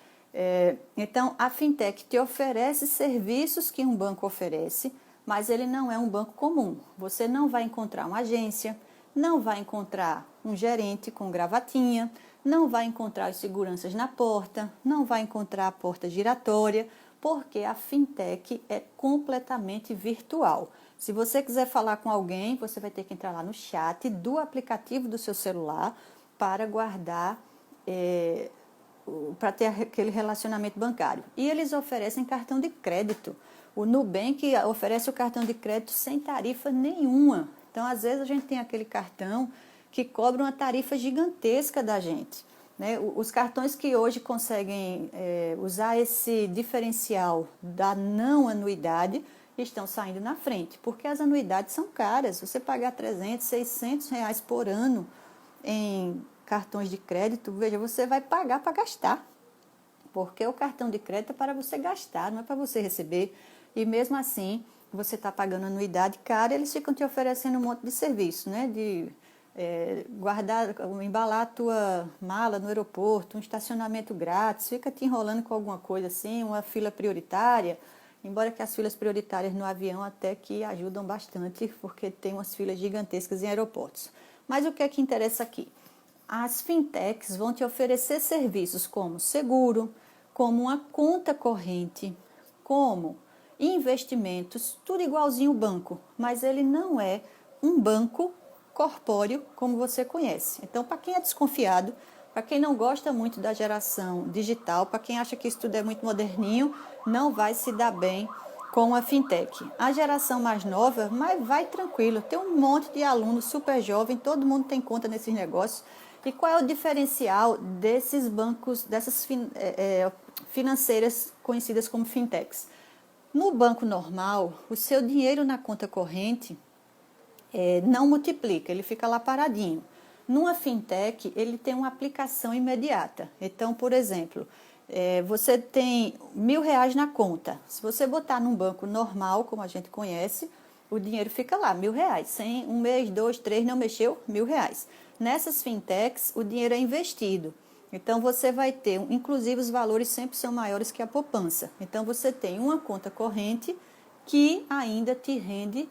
Então, a fintech te oferece serviços que um banco oferece, mas ele não é um banco comum. Você não vai encontrar uma agência, não vai encontrar um gerente com gravatinha, não vai encontrar os seguranças na porta, não vai encontrar a porta giratória, porque a fintech é completamente virtual. Se você quiser falar com alguém, você vai ter que entrar lá no chat do aplicativo do seu celular para guardar, para ter aquele relacionamento bancário. E eles oferecem cartão de crédito. O Nubank oferece o cartão de crédito sem tarifa nenhuma. Então, às vezes, a gente tem aquele cartão que cobra uma tarifa gigantesca da gente. Né? Os cartões que hoje conseguem usar esse diferencial da não anuidade estão saindo na frente, porque as anuidades são caras. Você pagar 300, 600 reais por ano em cartões de crédito, veja, você vai pagar para gastar, porque o cartão de crédito é para você gastar, não é para você receber. E mesmo assim, você está pagando anuidade cara, eles ficam te oferecendo um monte de serviço, né? De guardar, embalar a tua mala no aeroporto, um estacionamento grátis, fica te enrolando com alguma coisa assim, uma fila prioritária, embora que as filas prioritárias no avião até que ajudam bastante, porque tem umas filas gigantescas em aeroportos. Mas o que é que interessa aqui? As fintechs vão te oferecer serviços como seguro, como uma conta corrente, como investimentos, tudo igualzinho o banco, mas ele não é um banco corpóreo como você conhece. Então, para quem é desconfiado, para quem não gosta muito da geração digital, para quem acha que isso tudo é muito moderninho, não vai se dar bem com a fintech. A geração mais nova, mas vai tranquilo, tem um monte de alunos super jovem, todo mundo tem conta nesses negócios. E qual é o diferencial desses bancos, dessas financeiras conhecidas como fintechs? No banco normal, o seu dinheiro na conta corrente não multiplica, ele fica lá paradinho. Numa fintech, ele tem uma aplicação imediata. Então, por exemplo, você tem R$1.000 na conta. Se você botar num banco normal, como a gente conhece, o dinheiro fica lá, R$1.000. Sem um mês, 2, 3, não mexeu, R$1.000. Nessas fintechs, o dinheiro é investido. Então, você vai ter, inclusive os valores sempre são maiores que a poupança. Então, você tem uma conta corrente que ainda te rende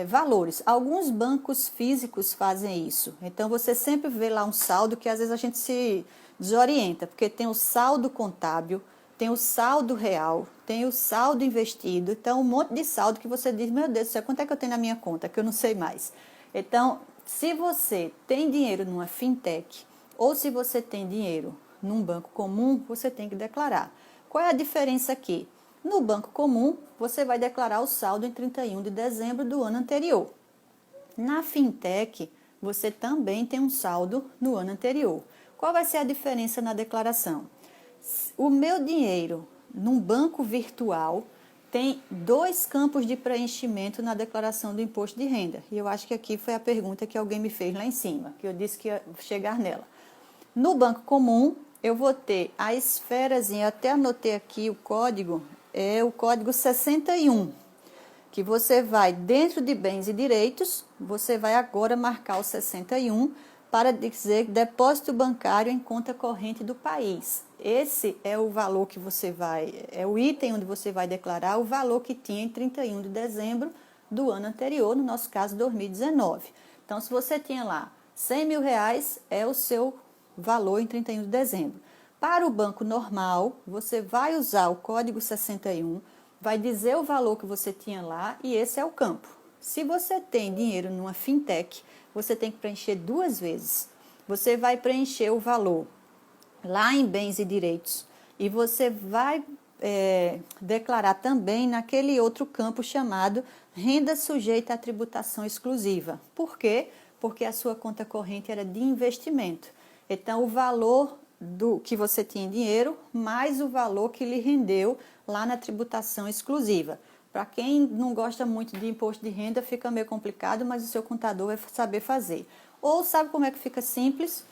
valores. Alguns bancos físicos fazem isso. Então, você sempre vê lá um saldo que às vezes a gente se desorienta, porque tem o saldo contábil, tem o saldo real, tem o saldo investido. Então, um monte de saldo que você diz, meu Deus do céu, quanto é que eu tenho na minha conta? Que eu não sei mais. Então, se você tem dinheiro numa fintech, ou se você tem dinheiro num banco comum, você tem que declarar. Qual é a diferença aqui? No banco comum, você vai declarar o saldo em 31 de dezembro do ano anterior. Na fintech, você também tem um saldo no ano anterior. Qual vai ser a diferença na declaração? O meu dinheiro num banco virtual tem 2 campos de preenchimento na declaração do imposto de renda. E eu acho que aqui foi a pergunta que alguém me fez lá em cima, que eu disse que ia chegar nela. No banco comum, eu vou ter a esferazinha, até anotei aqui o código, é o código 61, que você vai, dentro de bens e direitos, você vai agora marcar o 61 para dizer depósito bancário em conta corrente do país. Esse é o valor que você vai, é o item onde você vai declarar o valor que tinha em 31 de dezembro do ano anterior, no nosso caso 2019. Então, se você tinha lá 100 mil reais, é o seu valor em 31 de dezembro. Para o banco normal, você vai usar o código 61, vai dizer o valor que você tinha lá e esse é o campo. Se você tem dinheiro numa fintech, você tem que preencher 2 vezes. Você vai preencher o valor lá em bens e direitos e você vai declarar também naquele outro campo chamado renda sujeita à tributação exclusiva. Por quê? Porque a sua conta corrente era de investimento. Então, o valor do que você tinha em dinheiro, mais o valor que lhe rendeu lá na tributação exclusiva. Para quem não gosta muito de imposto de renda, fica meio complicado, mas o seu contador vai saber fazer. Ou sabe como é que fica simples?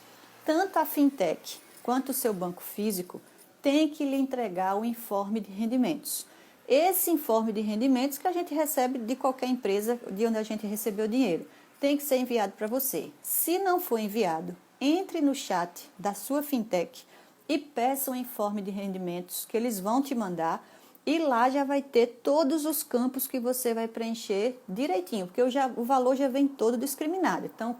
Tanto a fintech quanto o seu banco físico tem que lhe entregar o informe de rendimentos. Esse informe de rendimentos que a gente recebe de qualquer empresa de onde a gente recebeu o dinheiro, tem que ser enviado para você. Se não for enviado, entre no chat da sua fintech e peça um informe de rendimentos que eles vão te mandar e lá já vai ter todos os campos que você vai preencher direitinho, porque o valor já vem todo discriminado. Então,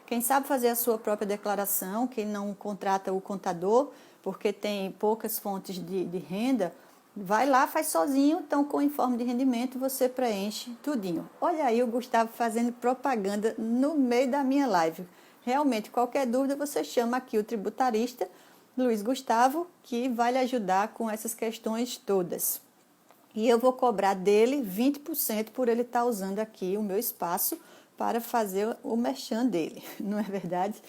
quem sabe fazer a sua própria declaração, quem não contrata o contador, porque tem poucas fontes de renda, vai lá, faz sozinho, então com o informe de rendimento você preenche tudinho. Olha aí o Gustavo fazendo propaganda no meio da minha live. Realmente, qualquer dúvida, você chama aqui o tributarista Luiz Gustavo, que vai lhe ajudar com essas questões todas. E eu vou cobrar dele 20% por ele estar usando aqui o meu espaço para fazer o merchan dele, não é verdade?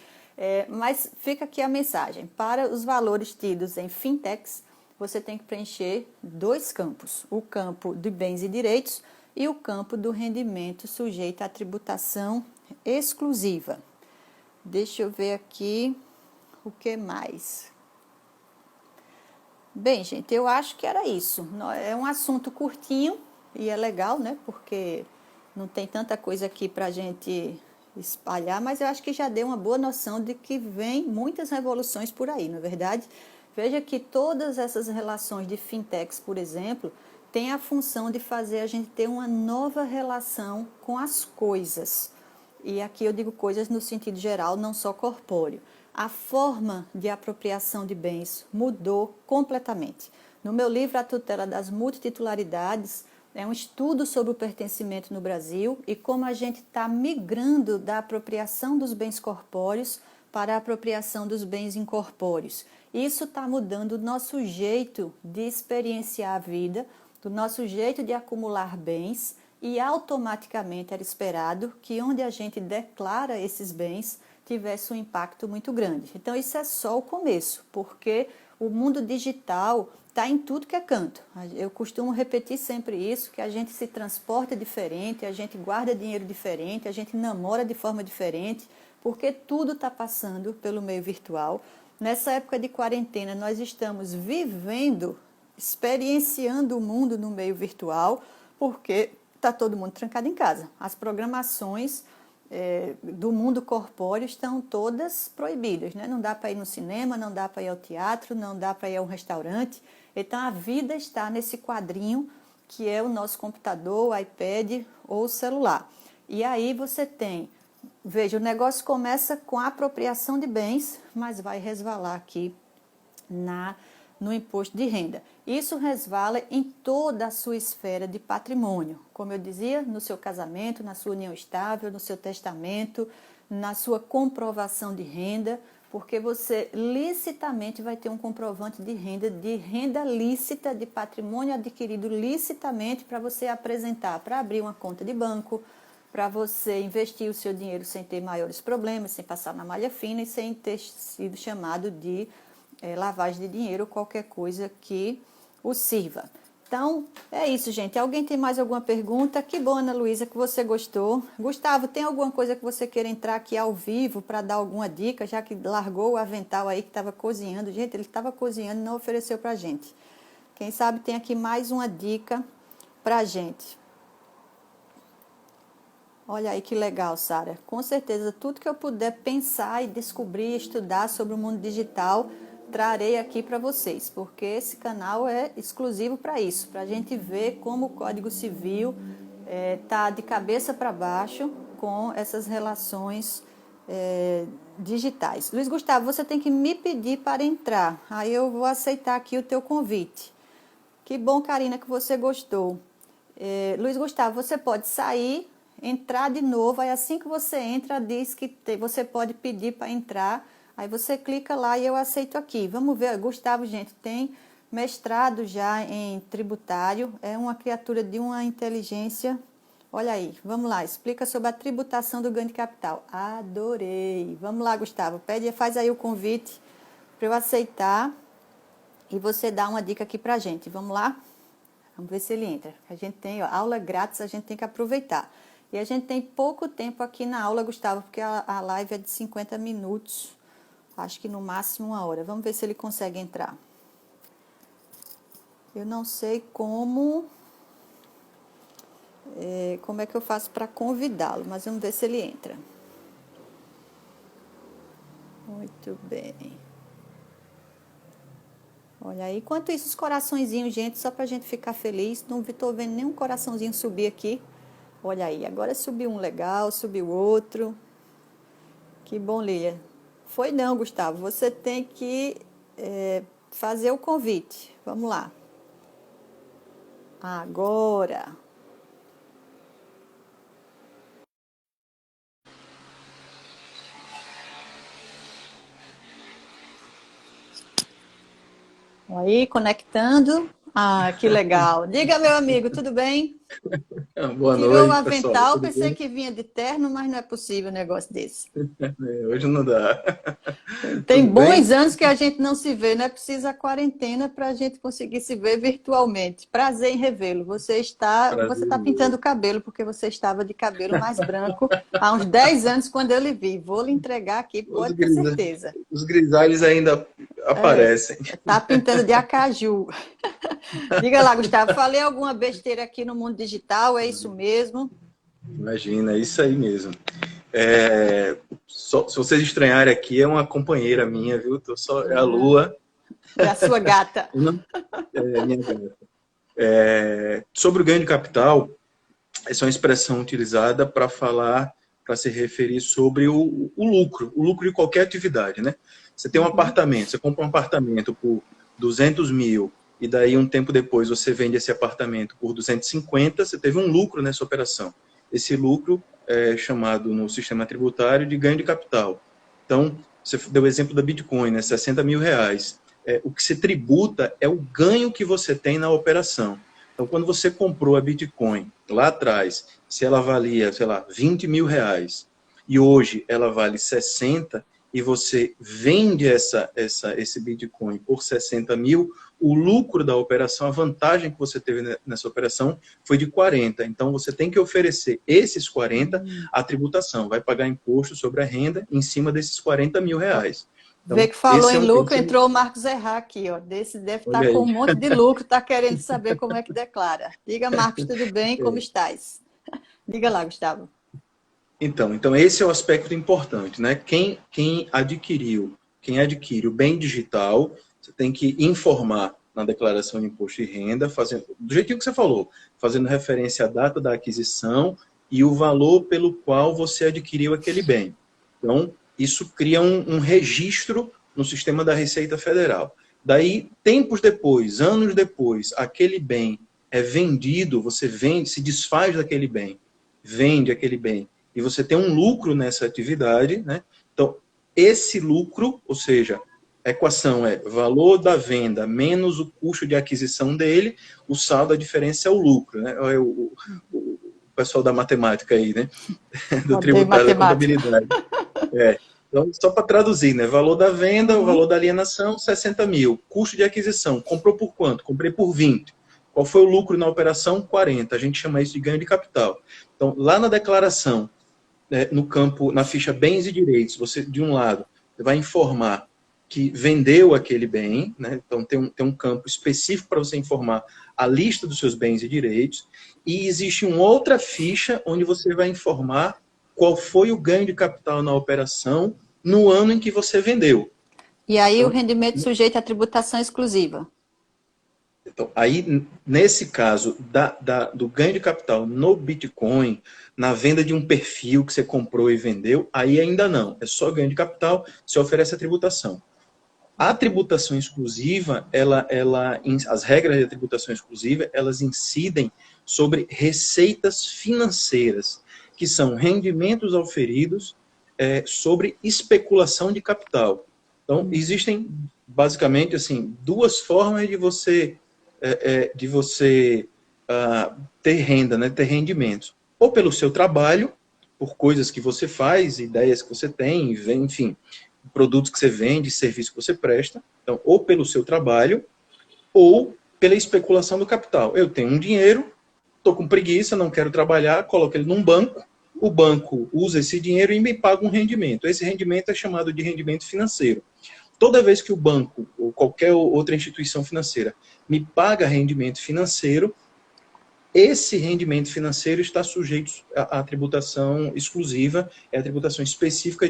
Mas fica aqui a mensagem. Para os valores tidos em fintechs, você tem que preencher 2 campos. O campo de bens e direitos e o campo do rendimento sujeito à tributação exclusiva. Deixa eu ver aqui o que mais. Bem, gente, eu acho que era isso. É um assunto curtinho e é legal, né? Porque não tem tanta coisa aqui para a gente espalhar, mas eu acho que já deu uma boa noção de que vem muitas revoluções por aí, não é verdade? Veja que todas essas relações de fintechs, por exemplo, têm a função de fazer a gente ter uma nova relação com as coisas. E aqui eu digo coisas no sentido geral, não só corpóreo. A forma de apropriação de bens mudou completamente. No meu livro A Tutela das Multititularidades, é um estudo sobre o pertencimento no Brasil e como a gente está migrando da apropriação dos bens corpóreos para a apropriação dos bens incorpóreos. Isso está mudando o nosso jeito de experienciar a vida, do nosso jeito de acumular bens, e automaticamente era esperado que onde a gente declara esses bens tivesse um impacto muito grande. Então isso é só o começo, porque o mundo digital está em tudo que é canto. Eu costumo repetir sempre isso, que a gente se transporta diferente, a gente guarda dinheiro diferente, a gente namora de forma diferente, porque tudo está passando pelo meio virtual. Nessa época de quarentena, nós estamos vivendo, experienciando o mundo no meio virtual, porque está todo mundo trancado em casa. As programações do mundo corpóreo estão todas proibidas, né? Não dá para ir no cinema, não dá para ir ao teatro, não dá para ir a um restaurante. Então, a vida está nesse quadrinho que é o nosso computador, o iPad ou o celular. E aí você tem, veja, o negócio começa com a apropriação de bens, mas vai resvalar aqui no imposto de renda. Isso resvala em toda a sua esfera de patrimônio. Como eu dizia, no seu casamento, na sua união estável, no seu testamento, na sua comprovação de renda, porque você licitamente vai ter um comprovante de renda lícita, de patrimônio adquirido licitamente para você apresentar, para abrir uma conta de banco, para você investir o seu dinheiro sem ter maiores problemas, sem passar na malha fina e sem ter sido chamado de lavagem de dinheiro ou qualquer coisa que o sirva. Então, é isso, gente. Alguém tem mais alguma pergunta? Que bom, Ana Luísa, que você gostou. Gustavo, tem alguma coisa que você queira entrar aqui ao vivo para dar alguma dica, já que largou o avental aí que estava cozinhando? Gente, ele estava cozinhando e não ofereceu para a gente. Quem sabe tem aqui mais uma dica para a gente. Olha aí que legal, Sara. Com certeza, tudo que eu puder pensar e descobrir, estudar sobre o mundo digital, trarei aqui para vocês, porque esse canal é exclusivo para isso, para a gente ver como o Código Civil está de cabeça para baixo com essas relações digitais. Luiz Gustavo, você tem que me pedir para entrar, aí eu vou aceitar aqui o teu convite. Que bom, Karina, que você gostou. Luiz Gustavo, você pode sair, entrar de novo, aí assim que você entra, diz que você pode pedir para entrar, aí você clica lá e eu aceito aqui. Vamos ver, Gustavo, gente, tem mestrado já em tributário, é uma criatura de uma inteligência. Olha aí, vamos lá, explica sobre a tributação do ganho de capital. Adorei. Vamos lá, Gustavo, faz aí o convite para eu aceitar e você dá uma dica aqui para a gente. Vamos lá? Vamos ver se ele entra. A gente tem aula grátis, a gente tem que aproveitar. E a gente tem pouco tempo aqui na aula, Gustavo, porque a live é de 50 minutos. Acho que no máximo 1 hora. Vamos ver se ele consegue entrar. Eu não sei como é que eu faço para convidá-lo, mas vamos ver se ele entra. Muito bem. Olha aí, enquanto isso, os coraçõezinhos, gente, só para a gente ficar feliz. Não estou vendo nenhum coraçãozinho subir aqui. Olha aí, agora subiu um legal, subiu outro. Que bom, Lília. Foi não, Gustavo. Você tem que fazer o convite. Vamos lá. Agora. Aí, conectando. Ah, que legal. Diga, meu amigo, tudo bem? Boa Tirou o noite, pessoal. avental, Tudo pensei bem? que vinha de terno, mas não é possível um negócio desse. Hoje não dá. Tem Tudo bons bem? anos que a gente não se vê, não é preciso a quarentena para a gente conseguir se ver virtualmente. Prazer em revê-lo. Você Prazer está pintando o meu. cabelo, porque você estava de cabelo mais branco há uns 10 anos quando eu lhe vi. Vou lhe entregar aqui, Os, pode ter grisa- certeza. os grisalhos ainda É, aparecem. tá pintando de acaju. Diga lá, Gustavo, falei alguma besteira aqui no mundo digital, é isso mesmo? Imagina, é isso aí mesmo. Se vocês estranharem aqui, é uma companheira minha, viu? É a Lua. É a sua gata. Não, minha gata. Sobre o ganho de capital, essa é uma expressão utilizada para falar, para se referir sobre o lucro de qualquer atividade, né? Você tem um Uhum. apartamento, você compra um apartamento por 200 mil e daí um tempo depois você vende esse apartamento por 250, você teve um lucro nessa operação. Esse lucro é chamado no sistema tributário de ganho de capital. Então, você deu o exemplo da Bitcoin, né? 60 mil reais. O que se tributa é o ganho que você tem na operação. Então, quando você comprou a Bitcoin lá atrás, se ela valia, sei lá, 20 mil reais, e hoje ela vale 60, e você vende esse Bitcoin por 60 mil, o lucro da operação, a vantagem que você teve nessa operação foi de 40. Então, você tem que oferecer esses 40 à tributação. Vai pagar imposto sobre a renda em cima desses 40 mil reais. Vê Então, que falou em lucro, entrou o Marcos Errar aqui, ó. Desse deve estar olha com aí. um monte de lucro, está querendo saber como é que declara. Diga, Marcos, tudo bem? Como estás? Diga lá, Gustavo. Então esse é o aspecto importante, né? Quem adquire o bem digital, você tem que informar na declaração de imposto de renda, fazendo do jeitinho que você falou, fazendo referência à data da aquisição e o valor pelo qual você adquiriu aquele bem. Então, isso cria um registro no sistema da Receita Federal. Daí, tempos depois, anos depois, aquele bem é vendido, você vende, se desfaz daquele bem, vende aquele bem e você tem um lucro nessa atividade, né? Então, esse lucro, ou seja, a equação é valor da venda menos o custo de aquisição dele, o saldo, a diferença é o lucro, né? É o pessoal da matemática aí, né? Do Odeio tributário, da matemática. contabilidade. É. Então, só para traduzir, né? Valor da venda, o valor da alienação, 60 mil. Custo de aquisição, comprou por quanto? Comprei por 20. Qual foi o lucro na operação? 40. A gente chama isso de ganho de capital. Então, lá na declaração, né, no campo, na ficha bens e direitos, você, de um lado, vai informar que vendeu aquele bem, né? Então tem um campo específico para você informar a lista dos seus bens e direitos, e existe uma outra ficha onde você vai informar qual foi o ganho de capital na operação no ano em que você vendeu. E aí o Então, rendimento sujeito à tributação exclusiva. Então, aí, nesse caso do ganho de capital no Bitcoin, na venda de um perfil que você comprou e vendeu, aí ainda não. É só ganho de capital, você oferece a tributação. A tributação exclusiva, as regras da tributação exclusiva, elas incidem sobre receitas financeiras, que são rendimentos auferidos sobre especulação de capital. Então, existem, basicamente, assim, duas formas de você ter renda, né, ter rendimentos. Ou pelo seu trabalho, por coisas que você faz, ideias que você tem, enfim, produtos que você vende, serviços que você presta. Então, ou pelo seu trabalho, ou pela especulação do capital. Eu tenho um dinheiro, estou com preguiça, não quero trabalhar, coloco ele num banco, o banco usa esse dinheiro e me paga um rendimento. Esse rendimento é chamado de rendimento financeiro. Toda vez que o banco ou qualquer outra instituição financeira me paga rendimento financeiro, esse rendimento financeiro está sujeito à tributação exclusiva, é a tributação específica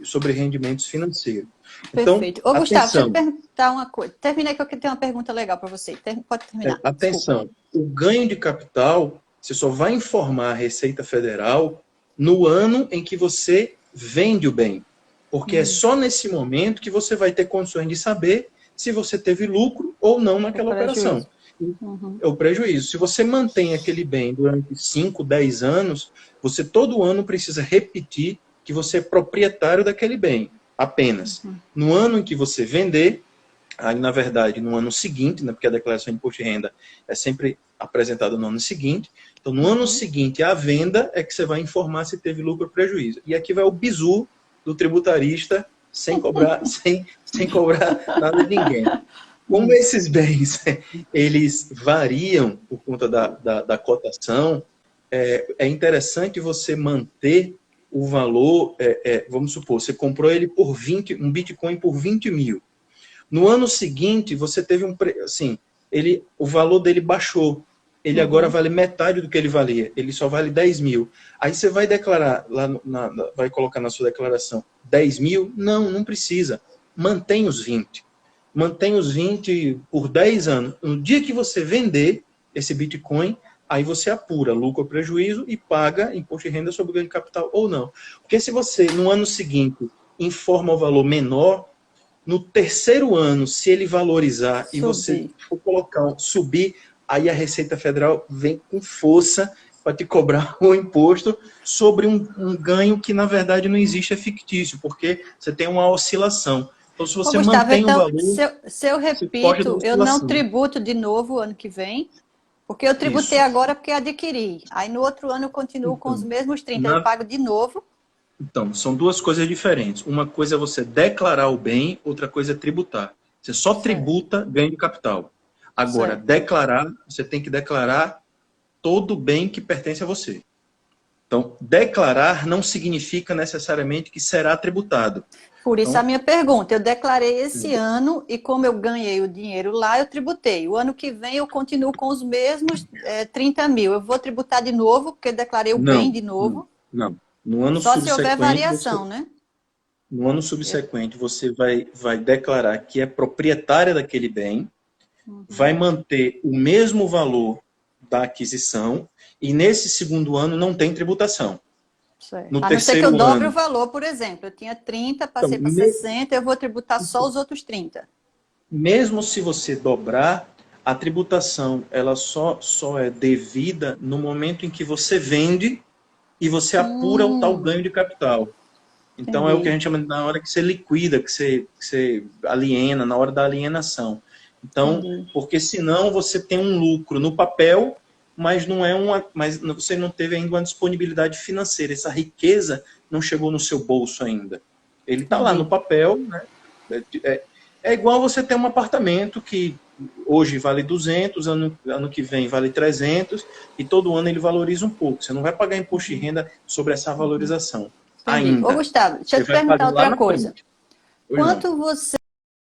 sobre rendimentos financeiros. Então, Perfeito. Ô, Gustavo, deixa eu te atenção, perguntar uma coisa. Terminei que eu tenho uma pergunta legal para você. Pode terminar. Desculpa. atenção, o ganho de capital, você só vai informar a Receita Federal no ano em que você vende o bem. Porque é só nesse momento que você vai ter condições de saber se você teve lucro ou não naquela operação. É o prejuízo. Se você mantém aquele bem durante 5, 10 anos, você todo ano precisa repetir que você é proprietário daquele bem, apenas. No ano em que você vender, aí na verdade no ano seguinte, né, porque a declaração de imposto de renda é sempre apresentada no ano seguinte, então no ano seguinte à venda é que você vai informar se teve lucro ou prejuízo. E aqui vai o bizu do tributarista sem cobrar, sem cobrar nada de ninguém. Como esses bens eles variam por conta da cotação, é interessante você manter o valor, vamos supor, você comprou ele por um Bitcoin por 20 mil. No ano seguinte, você teve o valor dele baixou. Ele agora vale metade do que ele valia. Ele só vale 10 mil. Aí você vai declarar, vai colocar na sua declaração 10 mil? Não precisa. Mantém os 20. Mantém os 20 por 10 anos. No dia que você vender esse Bitcoin, aí você apura lucro ou prejuízo e paga imposto de renda sobre o ganho de capital ou não. Porque se você, no ano seguinte, informa o valor menor, no terceiro ano, se ele valorizar e você for subir, aí a Receita Federal vem com força para te cobrar o imposto sobre um ganho que, na verdade, não existe, é fictício, porque você tem uma oscilação. Então, se você Gustavo, mantém o então, valor, se eu você foge da repito, eu não oscilação. tributo de novo ano que vem, porque eu tributei Isso. agora porque adquiri. Aí no outro ano eu continuo com os mesmos 30, eu pago de novo. Então, são duas coisas diferentes. Uma coisa é você declarar o bem, outra coisa é tributar. Você só tributa ganho de capital. Agora, declarar, você tem que declarar todo bem que pertence a você. Então, declarar não significa necessariamente que será tributado. Por isso então, a minha pergunta, eu declarei esse ano e como eu ganhei o dinheiro lá, eu tributei. O ano que vem eu continuo com os mesmos 30 mil. Eu vou tributar de novo, porque eu declarei o bem de novo. Não. No ano Só se houver subsequente, variação, né? No ano subsequente, você vai declarar que é proprietária daquele bem, vai manter o mesmo valor da aquisição e nesse segundo ano não tem tributação. Certo. No A não ser que eu terceiro dobre o ano, valor, por exemplo. Eu tinha 30, passei para 60, eu vou tributar só os outros 30. mesmo se você dobrar, a tributação ela só é devida no momento em que você vende e você apura o tal ganho de capital. Então é o que a gente chama de na hora que você liquida, que você aliena, na hora da alienação. Então, porque senão você tem um lucro no papel, mas não é mas você não teve ainda uma disponibilidade financeira. Essa riqueza não chegou no seu bolso ainda. Ele está lá no papel, né? É igual você ter um apartamento que hoje vale 200, ano que vem vale 300, e todo ano ele valoriza um pouco. Você não vai pagar imposto de renda sobre essa valorização. Entendi. Ainda. Ô, Gustavo, deixa eu te perguntar outra coisa. Quanto você